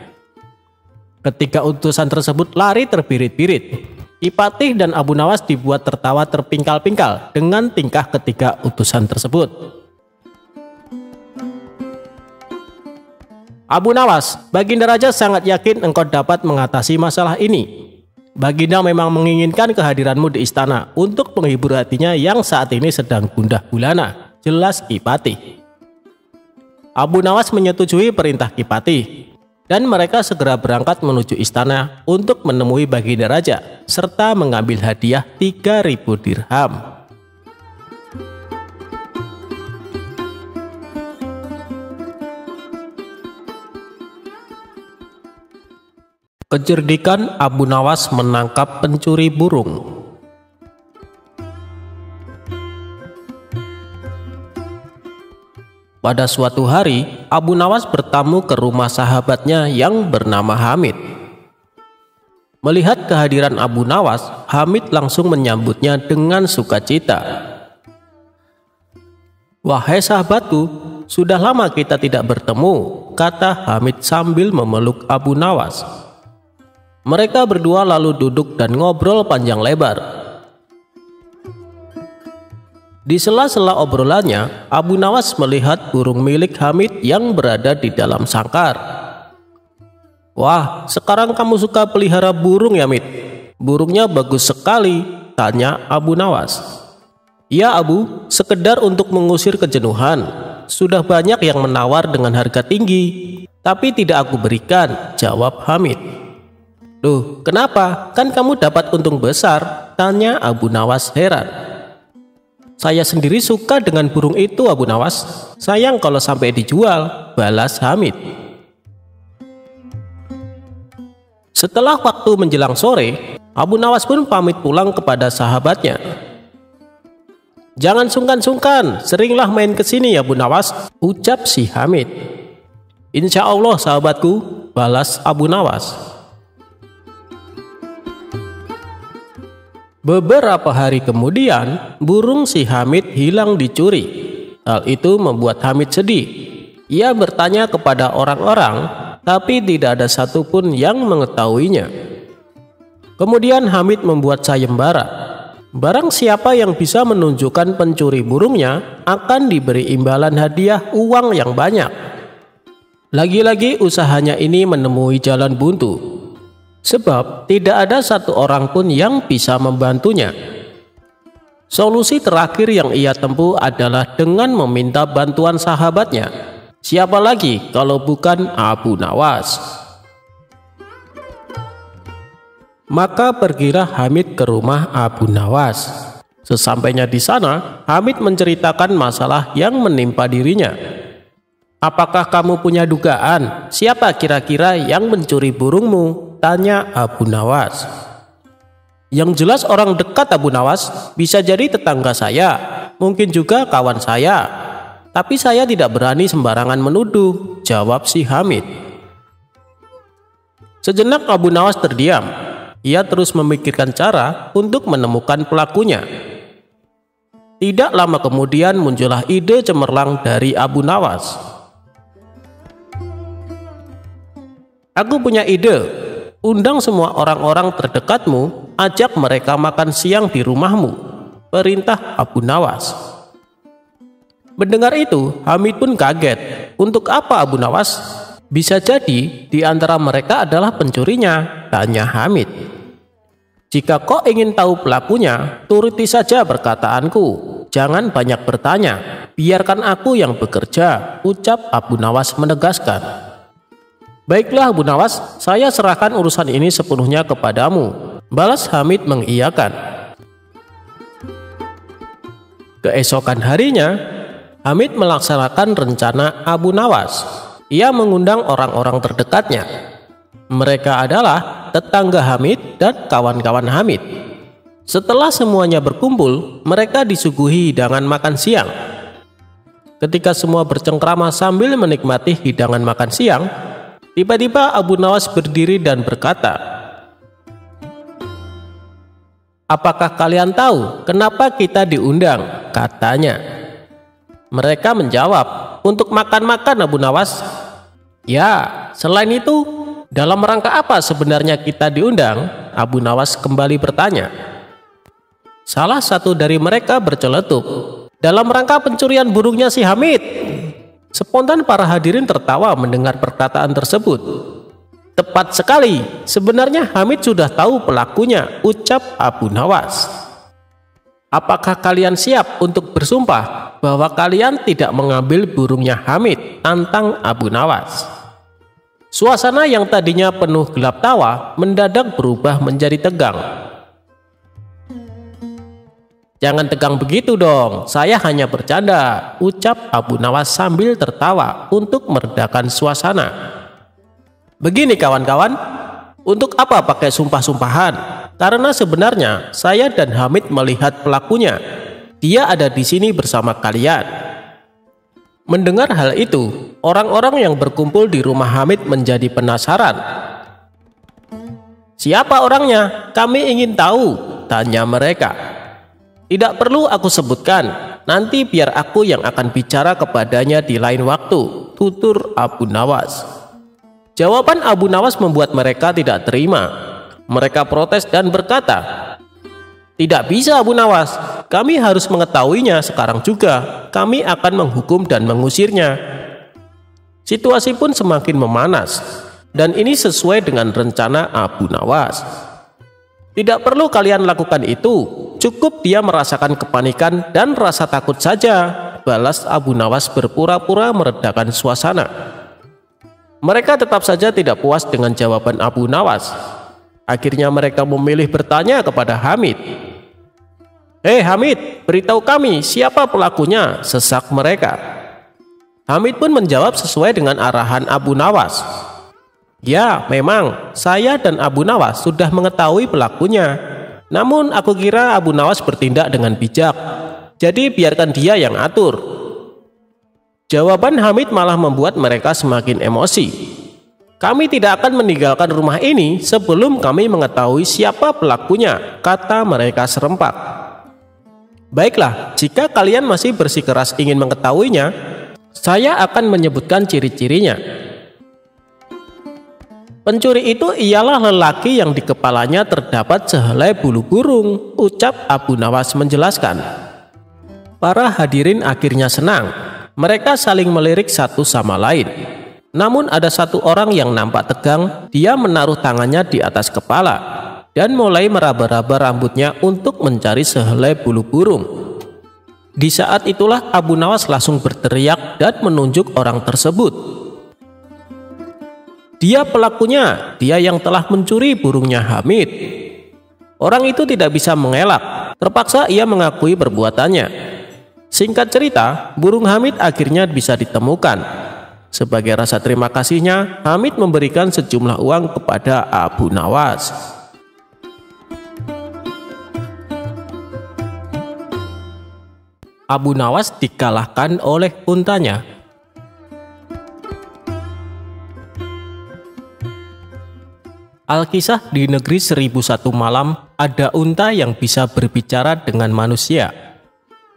Ketiga utusan tersebut lari terbirit-birit. Ki Patih dan Abu Nawas dibuat tertawa terpingkal-pingkal dengan tingkah ketiga utusan tersebut. Abu Nawas, Baginda Raja sangat yakin engkau dapat mengatasi masalah ini. Baginda memang menginginkan kehadiranmu di istana untuk menghibur hatinya yang saat ini sedang gundah gulana, jelas Ki Patih. Abu Nawas menyetujui perintah Ki Patih, dan mereka segera berangkat menuju istana untuk menemui Baginda Raja, serta mengambil hadiah 3.000 dirham. Kecerdikan Abu Nawas menangkap pencuri burung. Pada suatu hari, Abu Nawas bertamu ke rumah sahabatnya yang bernama Hamid. Melihat kehadiran Abu Nawas, Hamid langsung menyambutnya dengan sukacita. "Wahai sahabatku, sudah lama kita tidak bertemu," kata Hamid sambil memeluk Abu Nawas. Mereka berdua lalu duduk dan ngobrol panjang lebar. Di sela-sela obrolannya, Abu Nawas melihat burung milik Hamid yang berada di dalam sangkar. "Wah, sekarang kamu suka pelihara burung ya, Mid? Burungnya bagus sekali," tanya Abu Nawas. "Ya Abu, sekedar untuk mengusir kejenuhan. Sudah banyak yang menawar dengan harga tinggi, tapi tidak aku berikan," jawab Hamid. "Loh, kenapa? Kan kamu dapat untung besar," tanya Abu Nawas heran. "Saya sendiri suka dengan burung itu, Abu Nawas. Sayang kalau sampai dijual," balas Hamid. Setelah waktu menjelang sore, Abu Nawas pun pamit pulang kepada sahabatnya. "Jangan sungkan-sungkan, seringlah main ke sini ya, Abu Nawas," ucap si Hamid. "Insya Allah sahabatku," balas Abu Nawas. Beberapa hari kemudian, burung si Hamid hilang dicuri. Hal itu membuat Hamid sedih. Ia bertanya kepada orang-orang, tapi tidak ada satupun yang mengetahuinya. Kemudian Hamid membuat sayembara. Barang siapa yang bisa menunjukkan pencuri burungnya akan diberi imbalan hadiah uang yang banyak. Lagi-lagi usahanya ini menemui jalan buntu. Sebab tidak ada satu orang pun yang bisa membantunya. Solusi terakhir yang ia tempuh adalah dengan meminta bantuan sahabatnya. Siapa lagi kalau bukan Abu Nawas? Maka pergilah Hamid ke rumah Abu Nawas. Sesampainya di sana, Hamid menceritakan masalah yang menimpa dirinya. "Apakah kamu punya dugaan siapa kira-kira yang mencuri burungmu?" tanya Abu Nawas. "Yang jelas orang dekat Abu Nawas, bisa jadi tetangga saya, mungkin juga kawan saya. Tapi saya tidak berani sembarangan menuduh," jawab si Hamid. Sejenak Abu Nawas terdiam. Ia terus memikirkan cara untuk menemukan pelakunya. Tidak lama kemudian muncullah ide cemerlang dari Abu Nawas. "Aku punya ide. Undang semua orang-orang terdekatmu, ajak mereka makan siang di rumahmu," perintah Abu Nawas. Mendengar itu, Hamid pun kaget. "Untuk apa Abu Nawas? Bisa jadi di antara mereka adalah pencurinya," tanya Hamid. "Jika kau ingin tahu pelakunya, turuti saja perkataanku. Jangan banyak bertanya. Biarkan aku yang bekerja," ucap Abu Nawas menegaskan. "Baiklah Abu Nawas, saya serahkan urusan ini sepenuhnya kepadamu," balas Hamid mengiyakan. Keesokan harinya, Hamid melaksanakan rencana Abu Nawas. Ia mengundang orang-orang terdekatnya. Mereka adalah tetangga Hamid dan kawan-kawan Hamid. Setelah semuanya berkumpul, mereka disuguhi hidangan makan siang. Ketika semua bercengkrama sambil menikmati hidangan makan siang, tiba-tiba Abu Nawas berdiri dan berkata, "Apakah kalian tahu kenapa kita diundang?" katanya. Mereka menjawab, "Untuk makan-makan, Abu Nawas." "Ya, selain itu, dalam rangka apa sebenarnya kita diundang?" Abu Nawas kembali bertanya. Salah satu dari mereka berceletuk, "Dalam rangka pencurian burungnya si Hamid." Spontan para hadirin tertawa mendengar perkataan tersebut. "Tepat sekali, sebenarnya Hamid sudah tahu pelakunya," ucap Abu Nawas. "Apakah kalian siap untuk bersumpah bahwa kalian tidak mengambil burungnya Hamid?" tantang Abu Nawas. Suasana yang tadinya penuh gelap tawa mendadak berubah menjadi tegang. "Jangan tegang begitu dong, saya hanya bercanda," ucap Abu Nawas sambil tertawa untuk meredakan suasana. "Begini kawan-kawan, untuk apa pakai sumpah-sumpahan? Karena sebenarnya saya dan Hamid melihat pelakunya. Dia ada di sini bersama kalian." Mendengar hal itu, orang-orang yang berkumpul di rumah Hamid menjadi penasaran. "Siapa orangnya? Kami ingin tahu," tanya mereka. "Tidak perlu aku sebutkan, nanti biar aku yang akan bicara kepadanya di lain waktu," tutur Abu Nawas. Jawaban Abu Nawas membuat mereka tidak terima. Mereka protes dan berkata, "Tidak bisa Abu Nawas, kami harus mengetahuinya sekarang juga. Kami akan menghukum dan mengusirnya." Situasi pun semakin memanas, dan ini sesuai dengan rencana Abu Nawas. "Tidak perlu kalian lakukan itu, cukup dia merasakan kepanikan dan rasa takut saja," balas Abu Nawas berpura-pura meredakan suasana. Mereka tetap saja tidak puas dengan jawaban Abu Nawas. Akhirnya mereka memilih bertanya kepada Hamid. "Hei Hamid, beritahu kami siapa pelakunya," sesak mereka. Hamid pun menjawab sesuai dengan arahan Abu Nawas. "Ya, memang saya dan Abu Nawas sudah mengetahui pelakunya. Namun aku kira Abu Nawas bertindak dengan bijak. Jadi biarkan dia yang atur." Jawaban Hamid malah membuat mereka semakin emosi. "Kami tidak akan meninggalkan rumah ini sebelum kami mengetahui siapa pelakunya," kata mereka serempak. "Baiklah, jika kalian masih bersikeras ingin mengetahuinya, saya akan menyebutkan ciri-cirinya. Pencuri itu ialah lelaki yang di kepalanya terdapat sehelai bulu burung," ucap Abu Nawas menjelaskan. Para hadirin akhirnya senang. Mereka saling melirik satu sama lain. Namun ada satu orang yang nampak tegang. Dia menaruh tangannya di atas kepala dan mulai meraba-raba rambutnya untuk mencari sehelai bulu burung. Di saat itulah Abu Nawas langsung berteriak dan menunjuk orang tersebut. "Dia pelakunya, dia yang telah mencuri burungnya Hamid." Orang itu tidak bisa mengelak, terpaksa ia mengakui perbuatannya. Singkat cerita, burung Hamid akhirnya bisa ditemukan. Sebagai rasa terima kasihnya, Hamid memberikan sejumlah uang kepada Abu Nawas. Abu Nawas dikalahkan oleh untanya. Alkisah di negeri 1001 malam, ada unta yang bisa berbicara dengan manusia.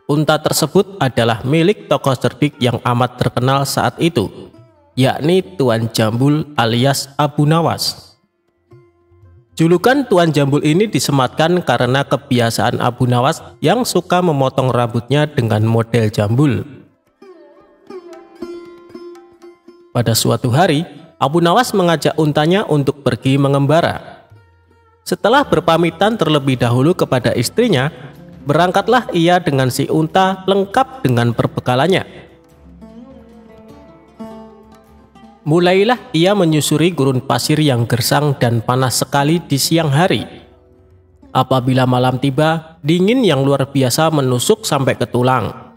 Unta tersebut adalah milik tokoh cerdik yang amat terkenal saat itu, yakni Tuan Jambul alias Abu Nawas. Julukan Tuan Jambul ini disematkan karena kebiasaan Abu Nawas yang suka memotong rambutnya dengan model jambul. Pada suatu hari, Abu Nawas mengajak untanya untuk pergi mengembara. Setelah berpamitan terlebih dahulu kepada istrinya, berangkatlah ia dengan si unta lengkap dengan perbekalannya. Mulailah ia menyusuri gurun pasir yang gersang dan panas sekali di siang hari. Apabila malam tiba, dingin yang luar biasa menusuk sampai ke tulang.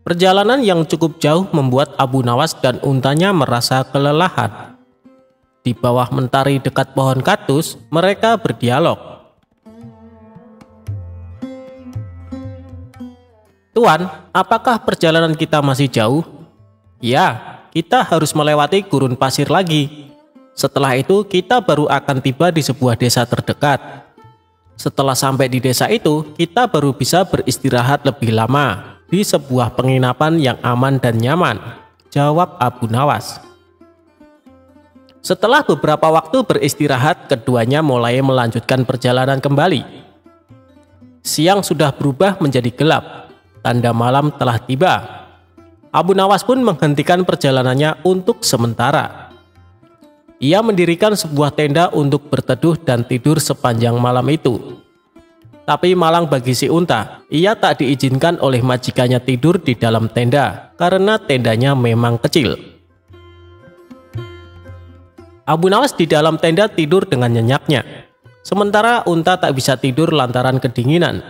Perjalanan yang cukup jauh membuat Abu Nawas dan untanya merasa kelelahan. Di bawah mentari dekat pohon kaktus, mereka berdialog. "Tuan, apakah perjalanan kita masih jauh?" "Ya, kita harus melewati gurun pasir lagi. Setelah itu kita baru akan tiba di sebuah desa terdekat." Setelah sampai di desa itu, kita baru bisa beristirahat lebih lama di sebuah penginapan yang aman dan nyaman, jawab Abu Nawas. Setelah beberapa waktu beristirahat, keduanya mulai melanjutkan perjalanan kembali. Siang sudah berubah menjadi gelap, tanda malam telah tiba. Abu Nawas pun menghentikan perjalanannya untuk sementara. Ia mendirikan sebuah tenda untuk berteduh dan tidur sepanjang malam itu. Tapi malang bagi si unta, ia tak diizinkan oleh majikannya tidur di dalam tenda karena tendanya memang kecil. Abu Nawas di dalam tenda tidur dengan nyenyaknya, sementara unta tak bisa tidur lantaran kedinginan.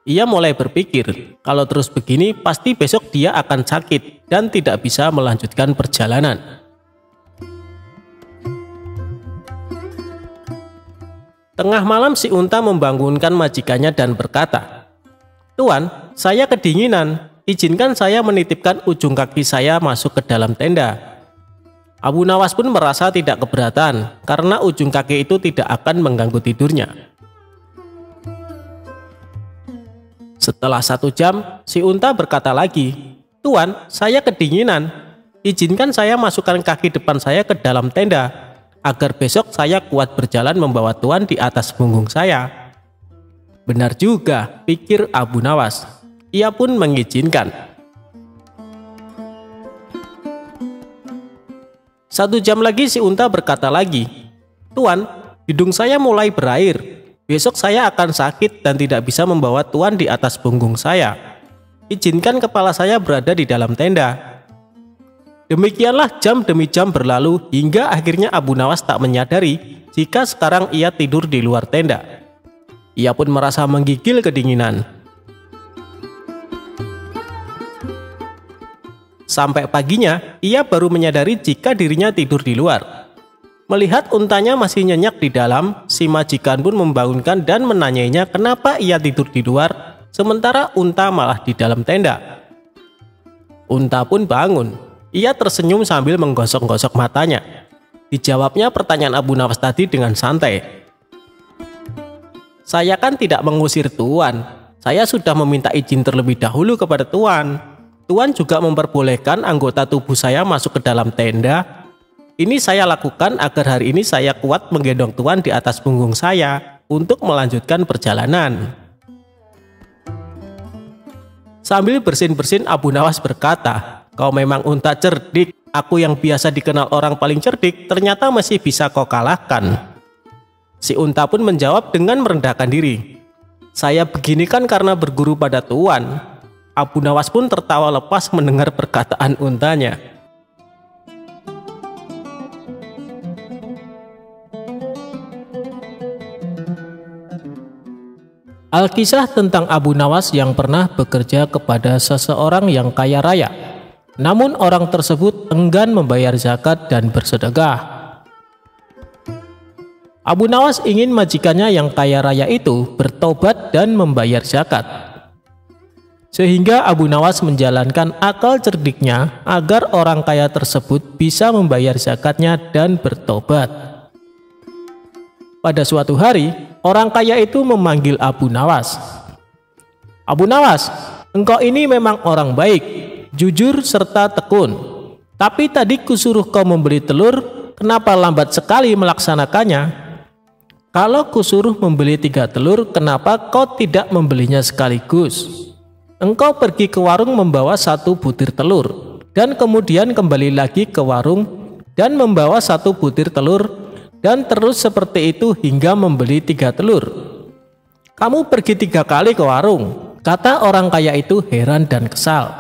Ia mulai berpikir, kalau terus begini pasti besok dia akan sakit dan tidak bisa melanjutkan perjalanan. Tengah malam si unta membangunkan majikannya dan berkata, "Tuan, saya kedinginan, izinkan saya menitipkan ujung kaki saya masuk ke dalam tenda." Abu Nawas pun merasa tidak keberatan karena ujung kaki itu tidak akan mengganggu tidurnya. Setelah 1 jam, si unta berkata lagi, "Tuan, saya kedinginan, izinkan saya masukkan kaki depan saya ke dalam tenda, agar besok saya kuat berjalan membawa tuan di atas punggung saya." Benar juga, pikir Abu Nawas. Ia pun mengizinkan. 1 jam lagi si unta berkata lagi, "Tuan, hidung saya mulai berair. Besok saya akan sakit dan tidak bisa membawa tuan di atas punggung saya. Izinkan kepala saya berada di dalam tenda." Demikianlah jam demi jam berlalu hingga akhirnya Abu Nawas tak menyadari jika sekarang ia tidur di luar tenda. Ia pun merasa menggigil kedinginan. Sampai paginya, ia baru menyadari jika dirinya tidur di luar. Melihat untanya masih nyenyak di dalam, si majikan pun membangunkan dan menanyainya kenapa ia tidur di luar, sementara unta malah di dalam tenda. Unta pun bangun. Ia tersenyum sambil menggosok-gosok matanya. Dijawabnya pertanyaan Abu Nawas tadi dengan santai. "Saya kan tidak mengusir tuan. Saya sudah meminta izin terlebih dahulu kepada tuan. Tuan juga memperbolehkan anggota tubuh saya masuk ke dalam tenda. Ini saya lakukan agar hari ini saya kuat menggendong tuan di atas punggung saya untuk melanjutkan perjalanan." Sambil bersin-bersin, Abu Nawas berkata, "Kau memang unta cerdik. Aku yang biasa dikenal orang paling cerdik, ternyata masih bisa kau kalahkan." Si unta pun menjawab dengan merendahkan diri, "Saya begini kan karena berguru pada tuan." Abu Nawas pun tertawa lepas mendengar perkataan untanya. Alkisah tentang Abu Nawas yang pernah bekerja kepada seseorang yang kaya raya. Namun orang tersebut enggan membayar zakat dan bersedekah. Abu Nawas ingin majikannya yang kaya raya itu bertobat dan membayar zakat. Sehingga Abu Nawas menjalankan akal cerdiknya agar orang kaya tersebut bisa membayar zakatnya dan bertobat. Pada suatu hari, orang kaya itu memanggil Abu Nawas. "Abu Nawas, engkau ini memang orang baik, jujur serta tekun. Tapi tadi kusuruh kau membeli telur, kenapa lambat sekali melaksanakannya? Kalau kusuruh membeli 3 telur, kenapa kau tidak membelinya sekaligus? Engkau pergi ke warung membawa 1 butir telur, dan kemudian kembali lagi ke warung dan membawa 1 butir telur, dan terus seperti itu hingga membeli 3 telur. Kamu pergi 3 kali ke warung," kata orang kaya itu heran dan kesal.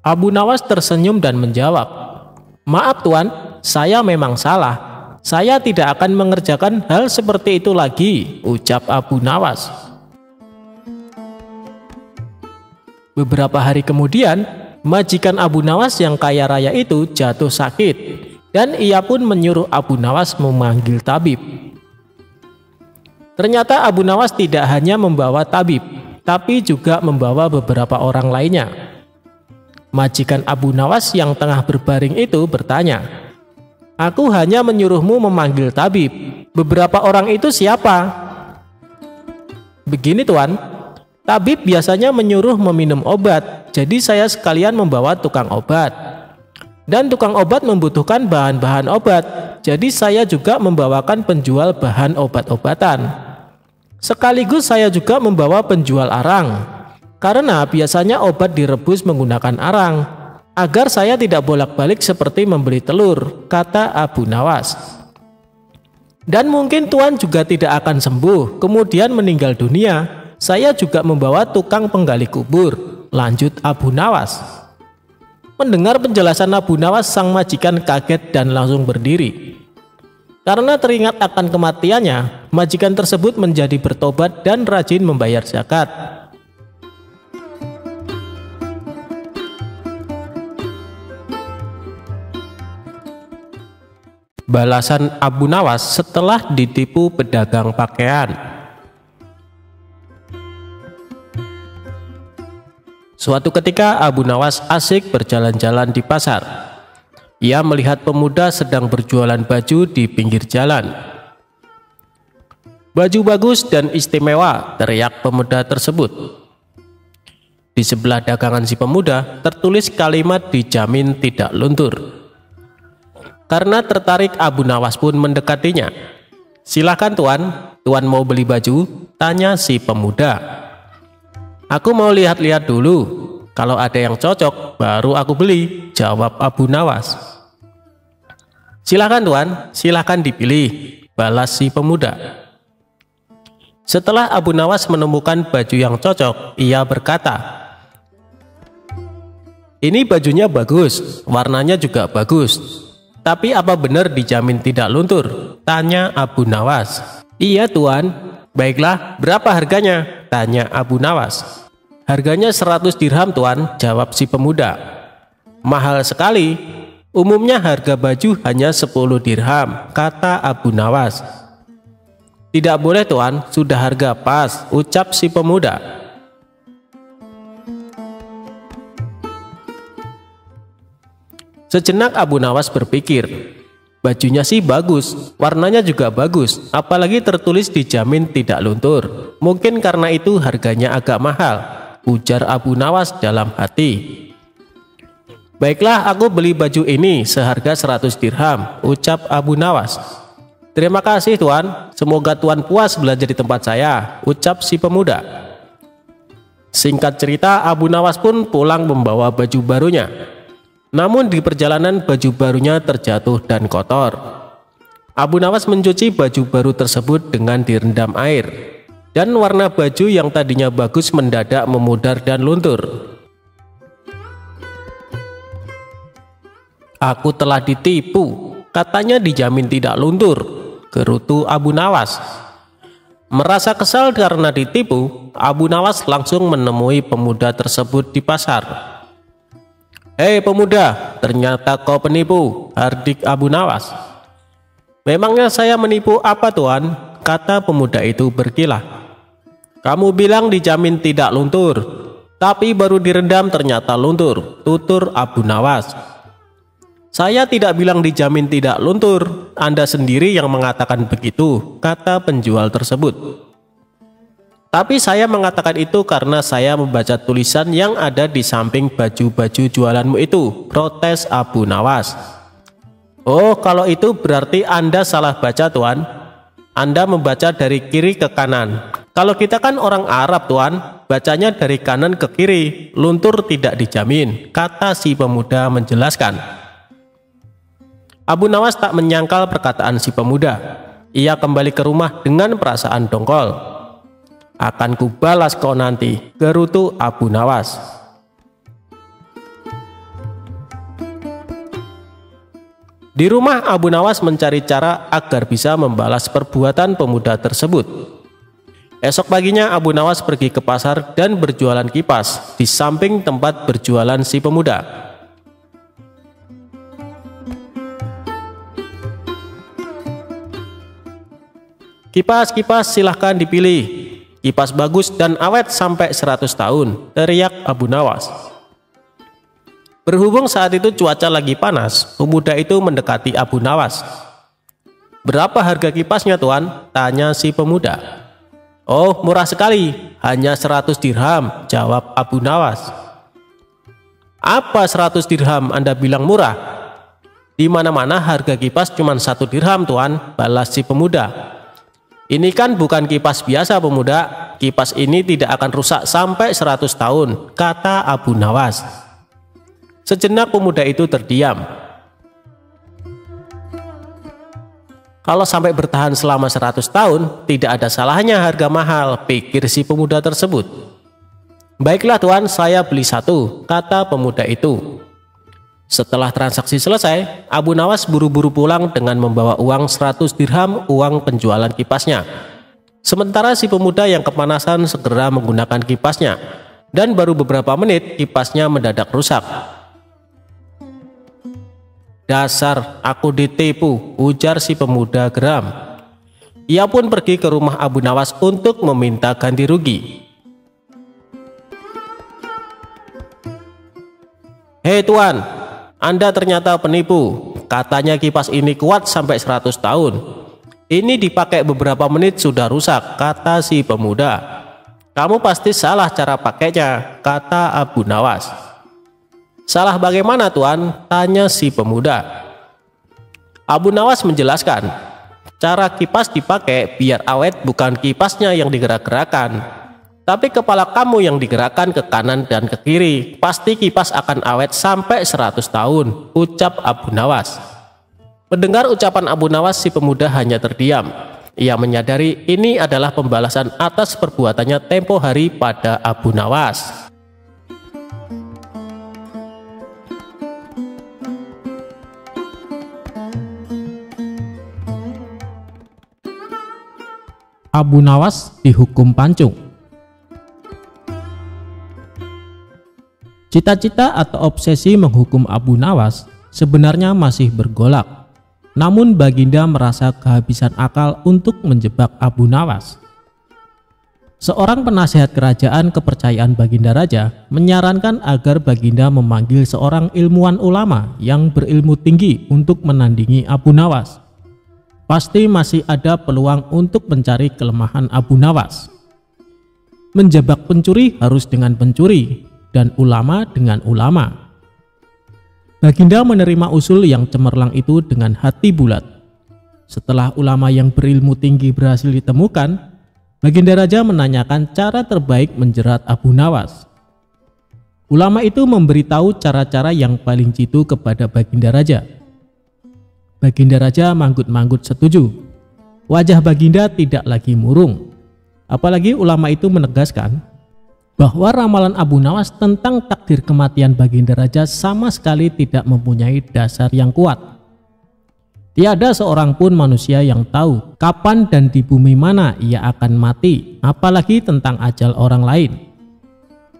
Abu Nawas tersenyum dan menjawab, "Maaf tuan, saya memang salah. Saya tidak akan mengerjakan hal seperti itu lagi," ucap Abu Nawas. Beberapa hari kemudian, majikan Abu Nawas yang kaya raya itu jatuh sakit, dan ia pun menyuruh Abu Nawas memanggil tabib. Ternyata Abu Nawas tidak hanya membawa tabib, tapi juga membawa beberapa orang lainnya. Majikan Abu Nawas yang tengah berbaring itu bertanya, "Aku hanya menyuruhmu memanggil tabib. Beberapa orang itu siapa?" Begini tuan, tabib biasanya menyuruh meminum obat, jadi saya sekalian membawa tukang obat. Dan tukang obat membutuhkan bahan-bahan obat, jadi saya juga membawakan penjual bahan obat-obatan. Sekaligus saya juga membawa penjual arang, karena biasanya obat direbus menggunakan arang, agar saya tidak bolak-balik seperti membeli telur, kata Abu Nawas. Dan mungkin tuan juga tidak akan sembuh, kemudian meninggal dunia. Saya juga membawa tukang penggali kubur, lanjut Abu Nawas. Mendengar penjelasan Abu Nawas, sang majikan kaget dan langsung berdiri. Karena teringat akan kematiannya, majikan tersebut menjadi bertobat dan rajin membayar zakat. Balasan Abu Nawas setelah ditipu pedagang pakaian. Suatu ketika Abu Nawas asik berjalan-jalan di pasar. Ia melihat pemuda sedang berjualan baju di pinggir jalan. "Baju bagus dan istimewa," teriak pemuda tersebut. Di sebelah dagangan si pemuda tertulis kalimat "dijamin tidak luntur". Karena tertarik, Abu Nawas pun mendekatinya. "Silakan tuan, tuan mau beli baju?" tanya si pemuda. "Aku mau lihat-lihat dulu, kalau ada yang cocok baru aku beli," jawab Abu Nawas. "Silakan tuan, silakan dipilih," balas si pemuda. Setelah Abu Nawas menemukan baju yang cocok, ia berkata, "Ini bajunya bagus, warnanya juga bagus. Tapi apa benar dijamin tidak luntur?" tanya Abu Nawas. "Iya tuan." "Baiklah, berapa harganya?" tanya Abu Nawas. "Harganya 100 dirham tuan," jawab si pemuda. "Mahal sekali. Umumnya harga baju hanya 10 dirham," kata Abu Nawas. "Tidak boleh tuan, sudah harga pas," ucap si pemuda. Sejenak Abu Nawas berpikir, bajunya sih bagus, warnanya juga bagus, apalagi tertulis dijamin tidak luntur. Mungkin karena itu harganya agak mahal, ujar Abu Nawas dalam hati. "Baiklah, aku beli baju ini seharga 100 dirham, ucap Abu Nawas. "Terima kasih tuan, semoga tuan puas belanja di tempat saya," ucap si pemuda. Singkat cerita, Abu Nawas pun pulang membawa baju barunya. Namun di perjalanan baju barunya terjatuh dan kotor. Abu Nawas mencuci baju baru tersebut dengan direndam air, dan warna baju yang tadinya bagus mendadak memudar dan luntur. "Aku telah ditipu, katanya dijamin tidak luntur," gerutu Abu Nawas. Merasa kesal karena ditipu, Abu Nawas langsung menemui pemuda tersebut di pasar. "Hei pemuda, ternyata kau penipu," hardik Abu Nawas. "Memangnya saya menipu apa tuan?" kata pemuda itu berkilah. "Kamu bilang dijamin tidak luntur, tapi baru direndam ternyata luntur," tutur Abu Nawas. "Saya tidak bilang dijamin tidak luntur, Anda sendiri yang mengatakan begitu," kata penjual tersebut. "Tapi saya mengatakan itu karena saya membaca tulisan yang ada di samping baju-baju jualanmu itu," protes Abu Nawas. "Oh, kalau itu berarti Anda salah baca tuan. Anda membaca dari kiri ke kanan. Kalau kita kan orang Arab tuan, bacanya dari kanan ke kiri, luntur tidak dijamin," kata si pemuda menjelaskan. Abu Nawas tak menyangkal perkataan si pemuda. Ia kembali ke rumah dengan perasaan dongkol. "Akan kubalas kau nanti," gerutu Abu Nawas. Di rumah, Abu Nawas mencari cara agar bisa membalas perbuatan pemuda tersebut. Esok paginya Abu Nawas pergi ke pasar dan berjualan kipas di samping tempat berjualan si pemuda. "Kipas silahkan dipilih. Kipas bagus dan awet sampai 100 tahun, teriak Abu Nawas. Berhubung saat itu cuaca lagi panas, pemuda itu mendekati Abu Nawas. "Berapa harga kipasnya tuan?" tanya si pemuda. "Oh, murah sekali, hanya 100 dirham," jawab Abu Nawas. "Apa 100 dirham Anda bilang murah? Di mana-mana harga kipas cuma 1 dirham, Tuan," balas si pemuda. "Ini kan bukan kipas biasa, pemuda. Kipas ini tidak akan rusak sampai 100 tahun, kata Abu Nawas. Sejenak pemuda itu terdiam. Kalau sampai bertahan selama 100 tahun, tidak ada salahnya harga mahal, pikir si pemuda tersebut. "Baiklah Tuan, saya beli 1, kata pemuda itu. Setelah transaksi selesai, Abu Nawas buru-buru pulang dengan membawa uang 100 dirham, uang penjualan kipasnya. Sementara si pemuda yang kepanasan segera menggunakan kipasnya, dan baru beberapa menit kipasnya mendadak rusak. "Dasar, aku ditipu," ujar si pemuda geram. Ia pun pergi ke rumah Abu Nawas untuk meminta ganti rugi. "Hei Tuan, Anda ternyata penipu. Katanya kipas ini kuat sampai 100 tahun. Ini dipakai beberapa menit sudah rusak," kata si pemuda. "Kamu pasti salah cara pakainya," kata Abu Nawas. "Salah bagaimana Tuan?" tanya si pemuda. Abu Nawas menjelaskan, "Cara kipas dipakai biar awet bukan kipasnya yang digerak-gerakan, tapi kepala kamu yang digerakkan ke kanan dan ke kiri. Pasti kipas akan awet sampai 100 tahun, ucap Abu Nawas. Mendengar ucapan Abu Nawas, si pemuda hanya terdiam. Ia menyadari ini adalah pembalasan atas perbuatannya tempo hari pada Abu Nawas. Abu Nawas dihukum pancung. Cita-cita atau obsesi menghukum Abu Nawas sebenarnya masih bergolak. Namun Baginda merasa kehabisan akal untuk menjebak Abu Nawas. Seorang penasihat kerajaan kepercayaan Baginda Raja menyarankan agar Baginda memanggil seorang ilmuwan ulama yang berilmu tinggi untuk menandingi Abu Nawas. Pasti masih ada peluang untuk mencari kelemahan Abu Nawas. Menjebak pencuri harus dengan pencuri, dan ulama dengan ulama. Baginda menerima usul yang cemerlang itu dengan hati bulat. Setelah ulama yang berilmu tinggi berhasil ditemukan, Baginda Raja menanyakan cara terbaik menjerat Abu Nawas. Ulama itu memberitahu cara-cara yang paling jitu kepada Baginda Raja. Baginda Raja manggut-manggut setuju. Wajah Baginda tidak lagi murung. Apalagi ulama itu menegaskan bahwa ramalan Abu Nawas tentang takdir kematian Baginda Raja sama sekali tidak mempunyai dasar yang kuat. Tiada seorang pun manusia yang tahu kapan dan di bumi mana ia akan mati, apalagi tentang ajal orang lain.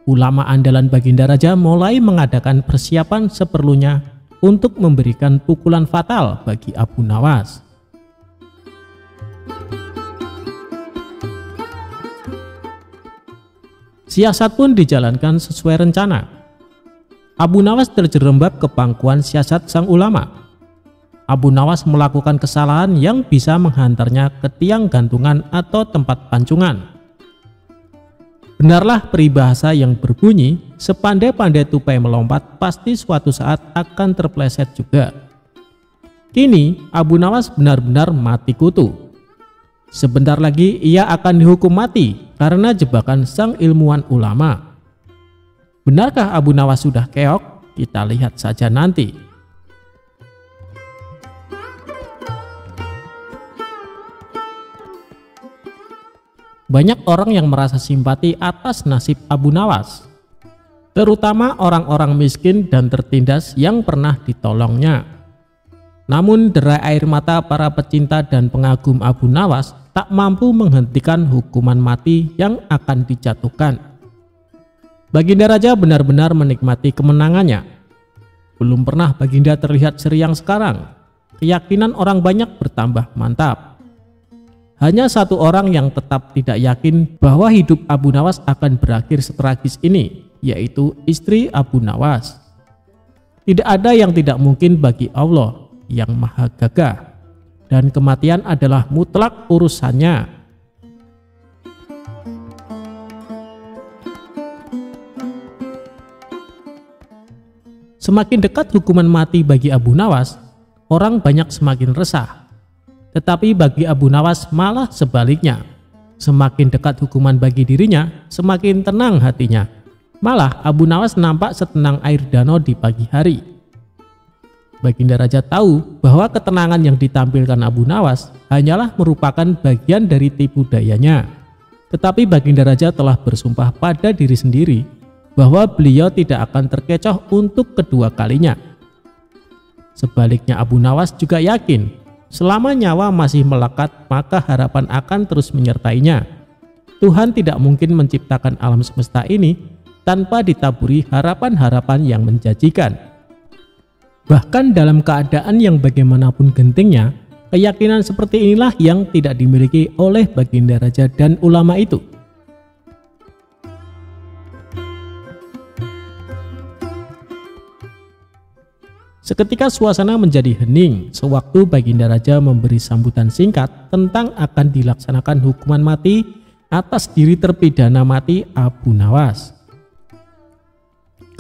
Ulama andalan Baginda Raja mulai mengadakan persiapan seperlunya untuk memberikan pukulan fatal bagi Abu Nawas. Siasat pun dijalankan sesuai rencana. Abu Nawas terjerembab ke pangkuan siasat sang ulama. Abu Nawas melakukan kesalahan yang bisa menghantarnya ke tiang gantungan atau tempat pancungan. Benarlah peribahasa yang berbunyi, sepandai-pandai tupai melompat pasti suatu saat akan terpleset juga. Kini Abu Nawas benar-benar mati kutu. Sebentar lagi ia akan dihukum mati karena jebakan sang ilmuwan ulama. Benarkah Abu Nawas sudah keok? Kita lihat saja nanti. Banyak orang yang merasa simpati atas nasib Abu Nawas, terutama orang-orang miskin dan tertindas yang pernah ditolongnya. Namun derai air mata para pecinta dan pengagum Abu Nawas tak mampu menghentikan hukuman mati yang akan dijatuhkan. Baginda Raja benar-benar menikmati kemenangannya. Belum pernah Baginda terlihat seriang sekarang. Keyakinan orang banyak bertambah mantap. Hanya satu orang yang tetap tidak yakin bahwa hidup Abu Nawas akan berakhir setragis ini, yaitu istri Abu Nawas. Tidak ada yang tidak mungkin bagi Allah yang maha gagah, dan kematian adalah mutlak urusannya. Semakin dekat hukuman mati bagi Abu Nawas, orang banyak semakin resah. Tetapi bagi Abu Nawas malah sebaliknya. Semakin dekat hukuman bagi dirinya, semakin tenang hatinya. Malah Abu Nawas nampak setenang air danau di pagi hari. Baginda Raja tahu bahwa ketenangan yang ditampilkan Abu Nawas hanyalah merupakan bagian dari tipu dayanya. Tetapi Baginda Raja telah bersumpah pada diri sendiri bahwa beliau tidak akan terkecoh untuk kedua kalinya. Sebaliknya Abu Nawas juga yakin selama nyawa masih melekat maka harapan akan terus menyertainya. Tuhan tidak mungkin menciptakan alam semesta ini tanpa ditaburi harapan-harapan yang menjanjikan. Bahkan dalam keadaan yang bagaimanapun gentingnya, keyakinan seperti inilah yang tidak dimiliki oleh Baginda Raja dan ulama itu. Seketika suasana menjadi hening sewaktu Baginda Raja memberi sambutan singkat tentang akan dilaksanakan hukuman mati atas diri terpidana mati Abu Nawas.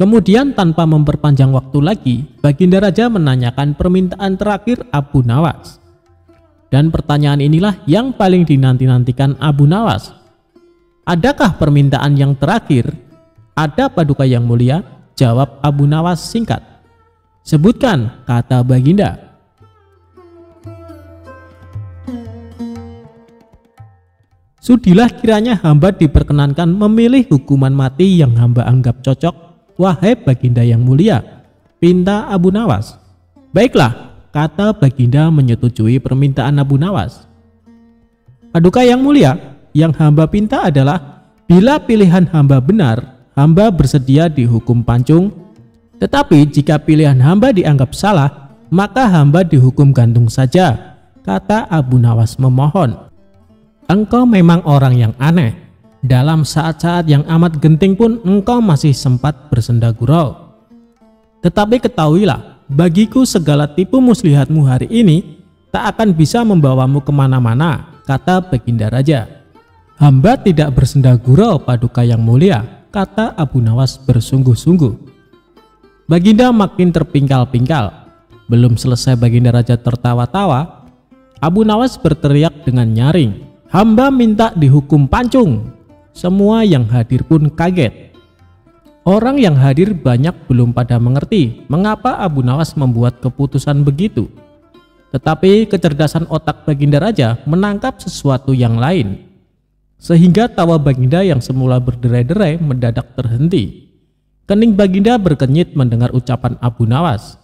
Kemudian tanpa memperpanjang waktu lagi, Baginda Raja menanyakan permintaan terakhir Abu Nawas. Dan pertanyaan inilah yang paling dinanti-nantikan Abu Nawas. Adakah permintaan yang terakhir? Ada Paduka Yang Mulia, jawab Abu Nawas singkat. Sebutkan, kata Baginda. Sudilah kiranya hamba diperkenankan memilih hukuman mati yang hamba anggap cocok, wahai Baginda Yang Mulia, pinta Abu Nawas. Baiklah, kata Baginda menyetujui permintaan Abu Nawas. Paduka Yang Mulia, yang hamba pinta adalah bila pilihan hamba benar, hamba bersedia dihukum pancung. Tetapi jika pilihan hamba dianggap salah, maka hamba dihukum gantung saja, kata Abu Nawas memohon. Engkau memang orang yang aneh. Dalam saat-saat yang amat genting pun engkau masih sempat bersenda gurau. Tetapi ketahuilah, bagiku segala tipu muslihatmu hari ini tak akan bisa membawamu kemana-mana, kata Baginda Raja. Hamba tidak bersenda gurau, Paduka Yang Mulia, kata Abu Nawas bersungguh-sungguh. Baginda makin terpingkal-pingkal. Belum selesai Baginda Raja tertawa-tawa, Abu Nawas berteriak dengan nyaring, hamba minta dihukum pancung. Semua yang hadir pun kaget. Orang yang hadir banyak belum pada mengerti mengapa Abu Nawas membuat keputusan begitu. Tetapi kecerdasan otak Baginda Raja menangkap sesuatu yang lain, sehingga tawa Baginda yang semula berderai-derai mendadak terhenti. Kening Baginda berkenyit mendengar ucapan Abu Nawas.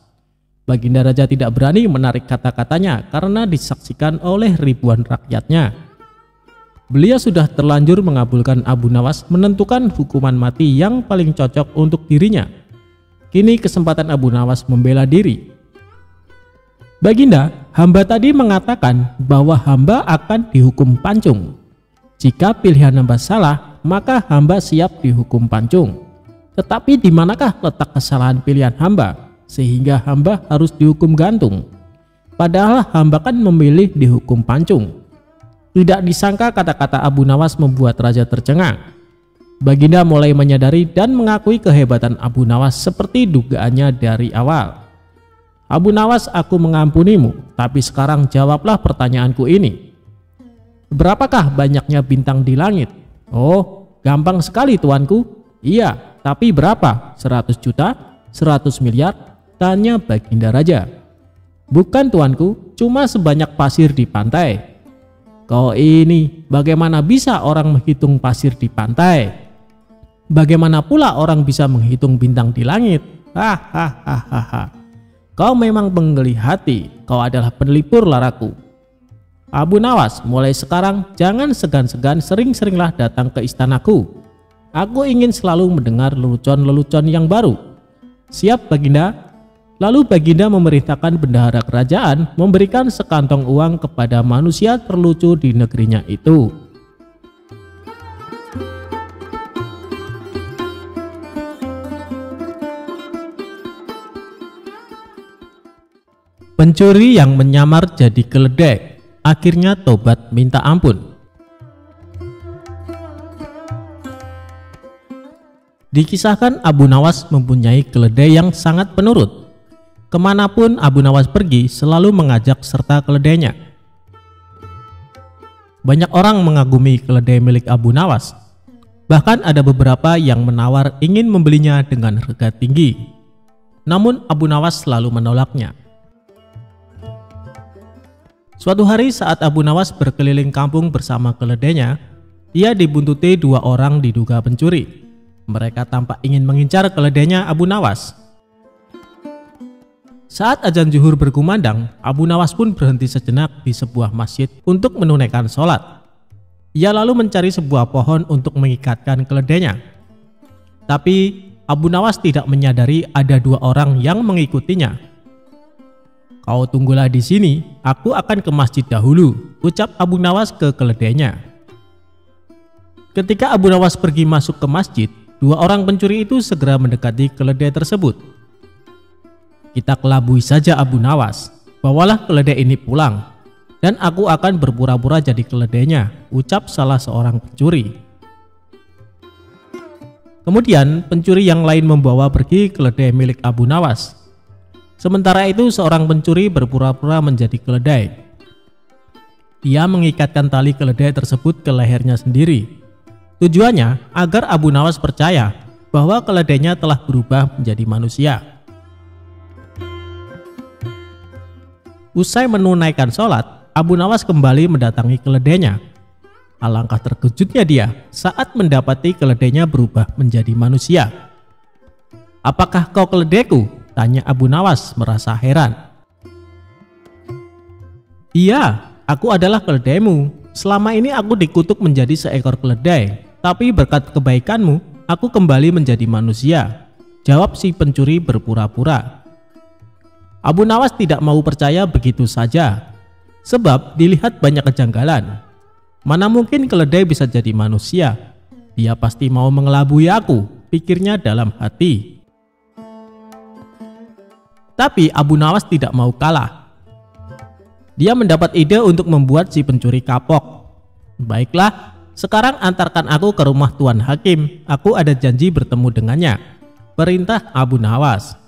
Baginda Raja tidak berani menarik kata-katanya karena disaksikan oleh ribuan rakyatnya. Beliau sudah terlanjur mengabulkan Abu Nawas menentukan hukuman mati yang paling cocok untuk dirinya. Kini kesempatan Abu Nawas membela diri. Baginda, hamba tadi mengatakan bahwa hamba akan dihukum pancung. Jika pilihan hamba salah, maka hamba siap dihukum pancung. Tetapi di manakah letak kesalahan pilihan hamba sehingga hamba harus dihukum gantung? Padahal hamba kan memilih dihukum pancung. Tidak disangka kata-kata Abu Nawas membuat Raja tercengang. Baginda mulai menyadari dan mengakui kehebatan Abu Nawas seperti dugaannya dari awal. Abu Nawas, aku mengampunimu, tapi sekarang jawablah pertanyaanku ini. Berapakah banyaknya bintang di langit? Oh, gampang sekali tuanku. Iya. Tapi berapa? 100 juta? 100 miliar? Tanya Baginda Raja. Bukan tuanku, cuma sebanyak pasir di pantai. Kau ini, bagaimana bisa orang menghitung pasir di pantai? Bagaimana pula orang bisa menghitung bintang di langit? Hahaha. Kau memang penggeli hati, kau adalah penelipur laraku. Abu Nawas, mulai sekarang jangan segan-segan sering-seringlah datang ke istanaku. Aku ingin selalu mendengar lelucon-lelucon yang baru. Siap Baginda? Lalu Baginda memerintahkan bendahara kerajaan memberikan sekantong uang kepada manusia terlucu di negerinya itu. Pencuri yang menyamar jadi keledai akhirnya tobat minta ampun. Dikisahkan Abu Nawas mempunyai keledai yang sangat penurut. Kemanapun Abu Nawas pergi selalu mengajak serta keledainya. Banyak orang mengagumi keledai milik Abu Nawas. Bahkan ada beberapa yang menawar ingin membelinya dengan harga tinggi. Namun Abu Nawas selalu menolaknya. Suatu hari saat Abu Nawas berkeliling kampung bersama keledainya, ia dibuntuti 2 orang diduga pencuri. Mereka tampak ingin mengincar keledainya Abu Nawas. Saat azan zuhur berkumandang, Abu Nawas pun berhenti sejenak di sebuah masjid untuk menunaikan sholat. Ia lalu mencari sebuah pohon untuk mengikatkan keledainya. Tapi Abu Nawas tidak menyadari ada 2 orang yang mengikutinya. "Kau tunggulah di sini, aku akan ke masjid dahulu," ucap Abu Nawas ke keledainya. Ketika Abu Nawas pergi masuk ke masjid, 2 orang pencuri itu segera mendekati keledai tersebut. "Kita kelabui saja Abu Nawas, bawalah keledai ini pulang, dan aku akan berpura-pura jadi keledainya," ucap salah seorang pencuri. Kemudian pencuri yang lain membawa pergi keledai milik Abu Nawas. Sementara itu seorang pencuri berpura-pura menjadi keledai. Dia mengikatkan tali keledai tersebut ke lehernya sendiri. Tujuannya agar Abu Nawas percaya bahwa keledainya telah berubah menjadi manusia. Usai menunaikan sholat, Abu Nawas kembali mendatangi keledainya. Alangkah terkejutnya dia saat mendapati keledainya berubah menjadi manusia. "Apakah kau keledaiku?" tanya Abu Nawas merasa heran. "Iya, aku adalah keledaimu. Selama ini aku dikutuk menjadi seekor keledai. Tapi berkat kebaikanmu, aku kembali menjadi manusia," jawab si pencuri berpura-pura. Abu Nawas tidak mau percaya begitu saja, sebab dilihat banyak kejanggalan. Mana mungkin keledai bisa jadi manusia? Dia pasti mau mengelabui aku, pikirnya dalam hati. Tapi Abu Nawas tidak mau kalah. Dia mendapat ide untuk membuat si pencuri kapok. "Baiklah, sekarang antarkan aku ke rumah Tuan Hakim, aku ada janji bertemu dengannya," perintah Abu Nawas.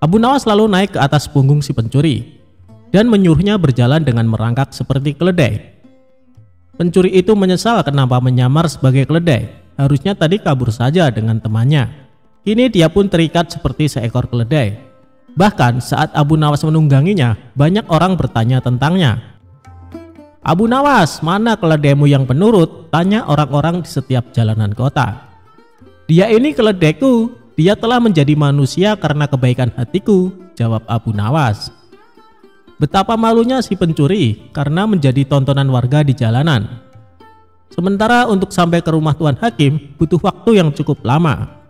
Abu Nawas lalu naik ke atas punggung si pencuri dan menyuruhnya berjalan dengan merangkak seperti keledai. Pencuri itu menyesal kenapa menyamar sebagai keledai, harusnya tadi kabur saja dengan temannya. Kini dia pun terikat seperti seekor keledai. Bahkan saat Abu Nawas menungganginya, banyak orang bertanya tentangnya. "Abu Nawas, mana keledaimu yang penurut?" tanya orang-orang di setiap jalanan kota. "Dia ini keledaiku, dia telah menjadi manusia karena kebaikan hatiku," jawab Abu Nawas. Betapa malunya si pencuri karena menjadi tontonan warga di jalanan. Sementara untuk sampai ke rumah Tuan Hakim butuh waktu yang cukup lama.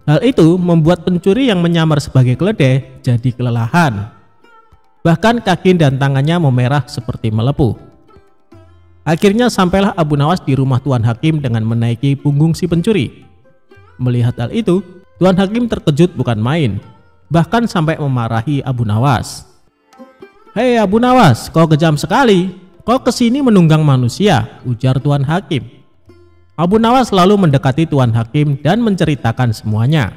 Hal itu membuat pencuri yang menyamar sebagai keledai jadi kelelahan. Bahkan kaki dan tangannya memerah seperti melepuh. Akhirnya sampailah Abu Nawas di rumah Tuan Hakim dengan menaiki punggung si pencuri. Melihat hal itu, Tuan Hakim terkejut bukan main, bahkan sampai memarahi Abu Nawas. "Hei Abu Nawas, kau kejam sekali. Kau kesini menunggang manusia," ujar Tuan Hakim. Abu Nawas lalu mendekati Tuan Hakim dan menceritakan semuanya,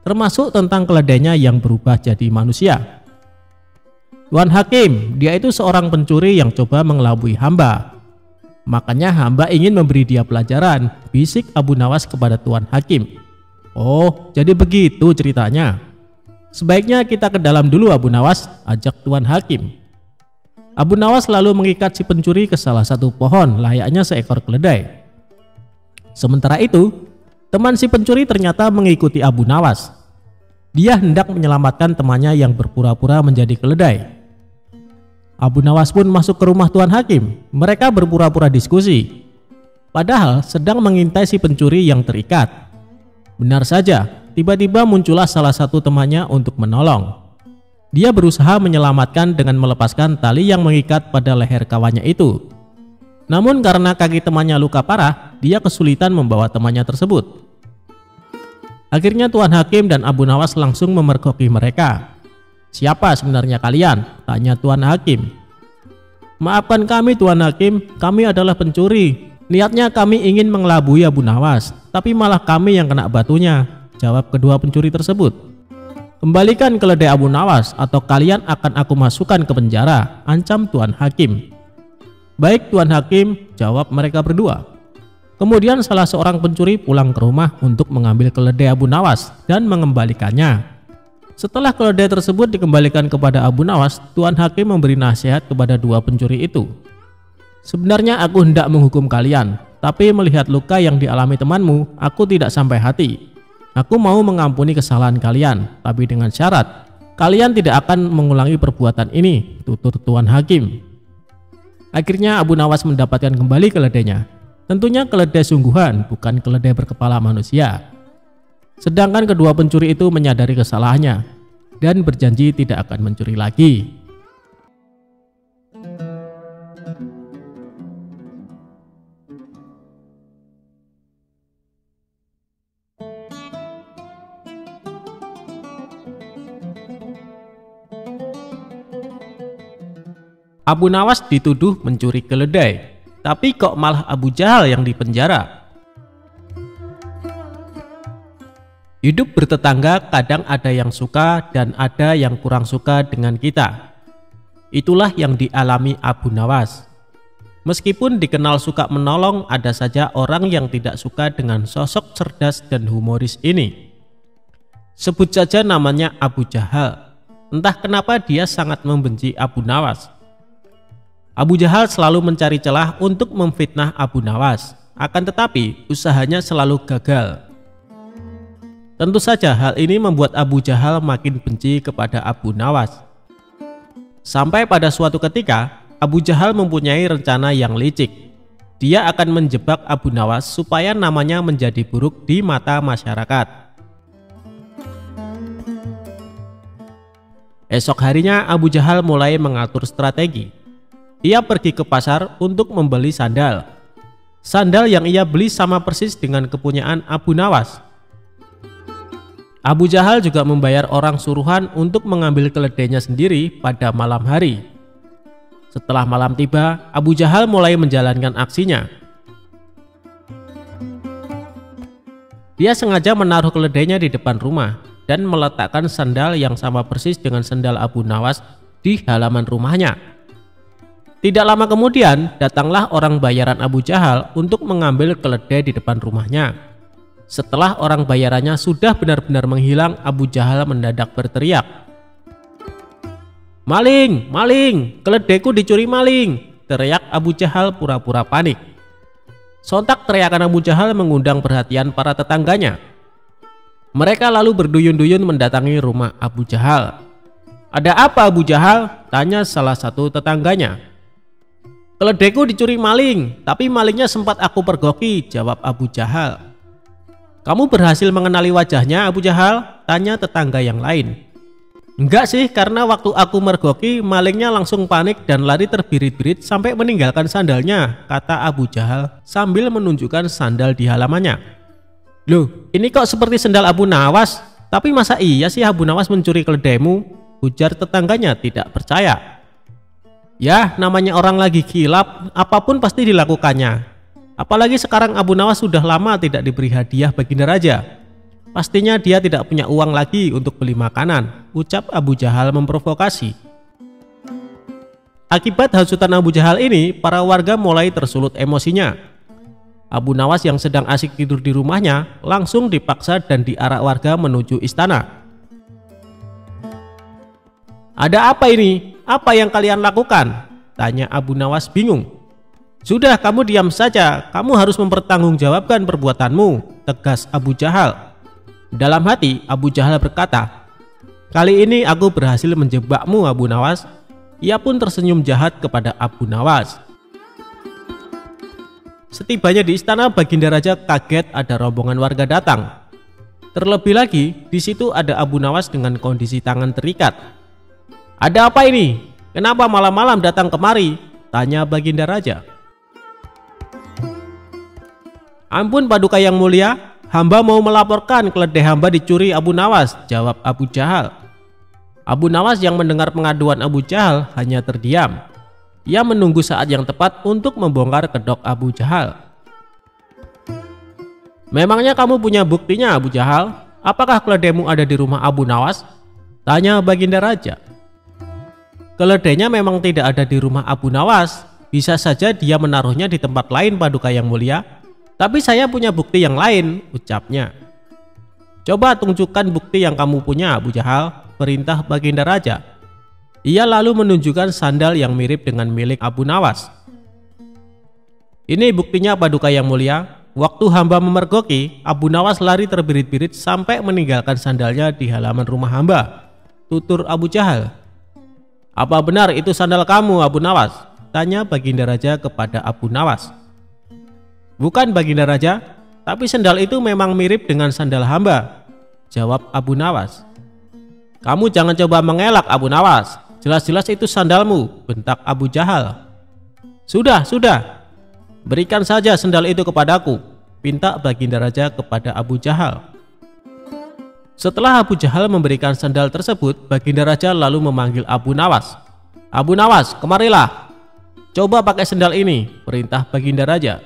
termasuk tentang keledainya yang berubah jadi manusia. "Tuan Hakim, dia itu seorang pencuri yang coba mengelabui hamba. Makanya hamba ingin memberi dia pelajaran," bisik Abu Nawas kepada Tuan Hakim. "Oh, jadi begitu ceritanya. Sebaiknya kita ke dalam dulu Abu Nawas," ajak Tuan Hakim. Abu Nawas lalu mengikat si pencuri ke salah satu pohon layaknya seekor keledai. Sementara itu, teman si pencuri ternyata mengikuti Abu Nawas. Dia hendak menyelamatkan temannya yang berpura-pura menjadi keledai. Abu Nawas pun masuk ke rumah Tuan Hakim. Mereka berpura-pura diskusi, padahal sedang mengintai si pencuri yang terikat. Benar saja, tiba-tiba muncullah salah satu temannya untuk menolong. Dia berusaha menyelamatkan dengan melepaskan tali yang mengikat pada leher kawannya itu. Namun karena kaki temannya luka parah, dia kesulitan membawa temannya tersebut. Akhirnya Tuan Hakim dan Abu Nawas langsung memergoki mereka. "Siapa sebenarnya kalian?" tanya Tuan Hakim. "Maafkan kami Tuan Hakim, kami adalah pencuri. Niatnya kami ingin mengelabui Abu Nawas, tapi malah kami yang kena batunya, jawab kedua pencuri tersebut. Kembalikan keledai Abu Nawas atau kalian akan aku masukkan ke penjara, ancam Tuan Hakim. Baik Tuan Hakim, jawab mereka berdua. Kemudian salah seorang pencuri pulang ke rumah untuk mengambil keledai Abu Nawas dan mengembalikannya. Setelah keledai tersebut dikembalikan kepada Abu Nawas, Tuan Hakim memberi nasihat kepada dua pencuri itu. Sebenarnya aku hendak menghukum kalian, tapi melihat luka yang dialami temanmu, aku tidak sampai hati. Aku mau mengampuni kesalahan kalian, tapi dengan syarat, kalian tidak akan mengulangi perbuatan ini, tutur Tuan Hakim. Akhirnya Abu Nawas mendapatkan kembali keledainya. Tentunya keledai sungguhan, bukan keledai berkepala manusia. Sedangkan kedua pencuri itu menyadari kesalahannya dan berjanji tidak akan mencuri lagi. Abu Nawas dituduh mencuri keledai, tapi kok malah Abu Jahal yang dipenjara? Hidup bertetangga kadang ada yang suka dan ada yang kurang suka dengan kita. Itulah yang dialami Abu Nawas. Meskipun dikenal suka menolong, ada saja orang yang tidak suka dengan sosok cerdas dan humoris ini. Sebut saja namanya Abu Jahal. Entah kenapa dia sangat membenci Abu Nawas. Abu Jahal selalu mencari celah untuk memfitnah Abu Nawas. Akan tetapi usahanya selalu gagal. Tentu saja hal ini membuat Abu Jahal makin benci kepada Abu Nawas. Sampai pada suatu ketika, Abu Jahal mempunyai rencana yang licik. Dia akan menjebak Abu Nawas supaya namanya menjadi buruk di mata masyarakat. Esok harinya Abu Jahal mulai mengatur strategi. Ia pergi ke pasar untuk membeli sandal. Sandal yang ia beli sama persis dengan kepunyaan Abu Nawas. Abu Jahal juga membayar orang suruhan untuk mengambil keledainya sendiri pada malam hari. Setelah malam tiba, Abu Jahal mulai menjalankan aksinya. Dia sengaja menaruh keledainya di depan rumah dan meletakkan sandal yang sama persis dengan sandal Abu Nawas di halaman rumahnya. Tidak lama kemudian, datanglah orang bayaran Abu Jahal untuk mengambil keledai di depan rumahnya. Setelah orang bayarannya sudah benar-benar menghilang, Abu Jahal mendadak berteriak, "Maling! Maling! Keledaiku dicuri maling!" teriak Abu Jahal pura-pura panik. Sontak teriakan Abu Jahal mengundang perhatian para tetangganya. Mereka lalu berduyun-duyun mendatangi rumah Abu Jahal. "Ada apa Abu Jahal?" tanya salah satu tetangganya. "Keledaiku dicuri maling, tapi malingnya sempat aku pergoki," jawab Abu Jahal. "Kamu berhasil mengenali wajahnya Abu Jahal?" tanya tetangga yang lain. "Enggak sih, karena waktu aku mergoki malingnya langsung panik dan lari terbirit-birit sampai meninggalkan sandalnya," kata Abu Jahal sambil menunjukkan sandal di halamannya. "Loh, ini kok seperti sandal Abu Nawas? Tapi masa iya sih Abu Nawas mencuri keledaimu?" ujar tetangganya tidak percaya. "Ya, namanya orang lagi kilap, apapun pasti dilakukannya. Apalagi sekarang Abu Nawas sudah lama tidak diberi hadiah baginda raja. Pastinya dia tidak punya uang lagi untuk beli makanan," ucap Abu Jahal memprovokasi. Akibat hasutan Abu Jahal ini, para warga mulai tersulut emosinya. Abu Nawas yang sedang asik tidur di rumahnya langsung dipaksa dan diarak warga menuju istana. "Ada apa ini? Apa yang kalian lakukan?" tanya Abu Nawas bingung. "Sudah, kamu diam saja, kamu harus mempertanggungjawabkan perbuatanmu," tegas Abu Jahal. Dalam hati Abu Jahal berkata, "Kali ini aku berhasil menjebakmu Abu Nawas." Ia pun tersenyum jahat kepada Abu Nawas. Setibanya di istana, baginda raja kaget ada rombongan warga datang. Terlebih lagi di situ ada Abu Nawas dengan kondisi tangan terikat. "Ada apa ini? Kenapa malam-malam datang kemari?" tanya baginda raja. "Ampun Paduka yang mulia, hamba mau melaporkan keledai hamba dicuri Abu Nawas," jawab Abu Jahal. Abu Nawas yang mendengar pengaduan Abu Jahal hanya terdiam. Ia menunggu saat yang tepat untuk membongkar kedok Abu Jahal. Memangnya kamu punya buktinya, Abu Jahal? Apakah keledaimu ada di rumah Abu Nawas? Tanya Baginda Raja. Keledainya memang tidak ada di rumah Abu Nawas. Bisa saja dia menaruhnya di tempat lain, Paduka Yang Mulia. Tapi saya punya bukti yang lain, ucapnya. Coba tunjukkan bukti yang kamu punya, Abu Jahal, perintah Baginda Raja. Ia lalu menunjukkan sandal yang mirip dengan milik Abu Nawas. Ini buktinya, Paduka Yang Mulia. Waktu hamba memergoki, Abu Nawas lari terbirit-birit sampai meninggalkan sandalnya di halaman rumah hamba, tutur Abu Jahal. Apa benar itu sandal kamu, Abu Nawas? Tanya Baginda Raja kepada Abu Nawas. Bukan, Baginda Raja, tapi sandal itu memang mirip dengan sandal hamba, jawab Abu Nawas. Kamu jangan coba mengelak, Abu Nawas. Jelas-jelas itu sandalmu, bentak Abu Jahal. Sudah, berikan saja sandal itu kepadaku, pinta Baginda Raja kepada Abu Jahal. Setelah Abu Jahal memberikan sandal tersebut, Baginda Raja lalu memanggil Abu Nawas. Abu Nawas, kemarilah. Coba pakai sandal ini, perintah Baginda Raja.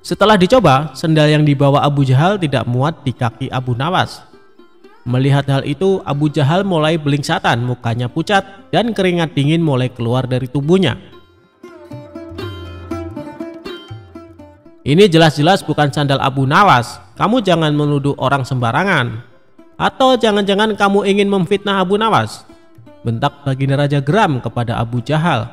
Setelah dicoba, sandal yang dibawa Abu Jahal tidak muat di kaki Abu Nawas. Melihat hal itu, Abu Jahal mulai belingsatan, mukanya pucat dan keringat dingin mulai keluar dari tubuhnya. Ini jelas-jelas bukan sandal Abu Nawas. Kamu jangan menuduh orang sembarangan. Atau jangan-jangan kamu ingin memfitnah Abu Nawas? Bentak Baginda Raja geram kepada Abu Jahal.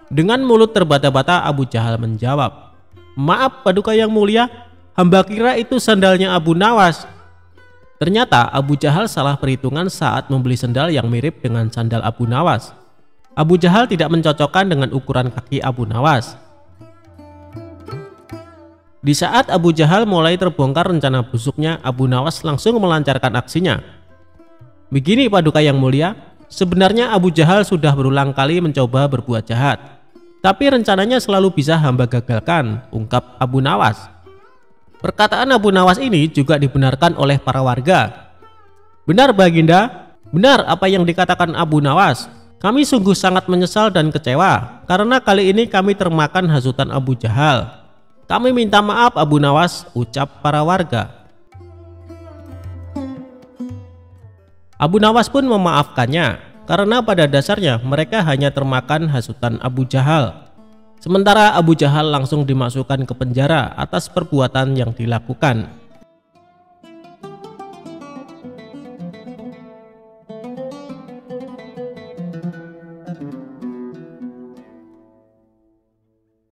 Dengan mulut terbata-bata, Abu Jahal menjawab, maaf Paduka Yang Mulia, hamba kira itu sandalnya Abu Nawas. Ternyata Abu Jahal salah perhitungan saat membeli sandal yang mirip dengan sandal Abu Nawas. Abu Jahal tidak mencocokkan dengan ukuran kaki Abu Nawas. Di saat Abu Jahal mulai terbongkar rencana busuknya, Abu Nawas langsung melancarkan aksinya. Begini Paduka Yang Mulia, sebenarnya Abu Jahal sudah berulang kali mencoba berbuat jahat, tapi rencananya selalu bisa hamba gagalkan, ungkap Abu Nawas. Perkataan Abu Nawas ini juga dibenarkan oleh para warga. Benar Baginda, benar apa yang dikatakan Abu Nawas. Kami sungguh sangat menyesal dan kecewa karena kali ini kami termakan hasutan Abu Jahal. Kami minta maaf Abu Nawas, ucap para warga. Abu Nawas pun memaafkannya karena pada dasarnya mereka hanya termakan hasutan Abu Jahal. Sementara Abu Jahal langsung dimasukkan ke penjara atas perbuatan yang dilakukan.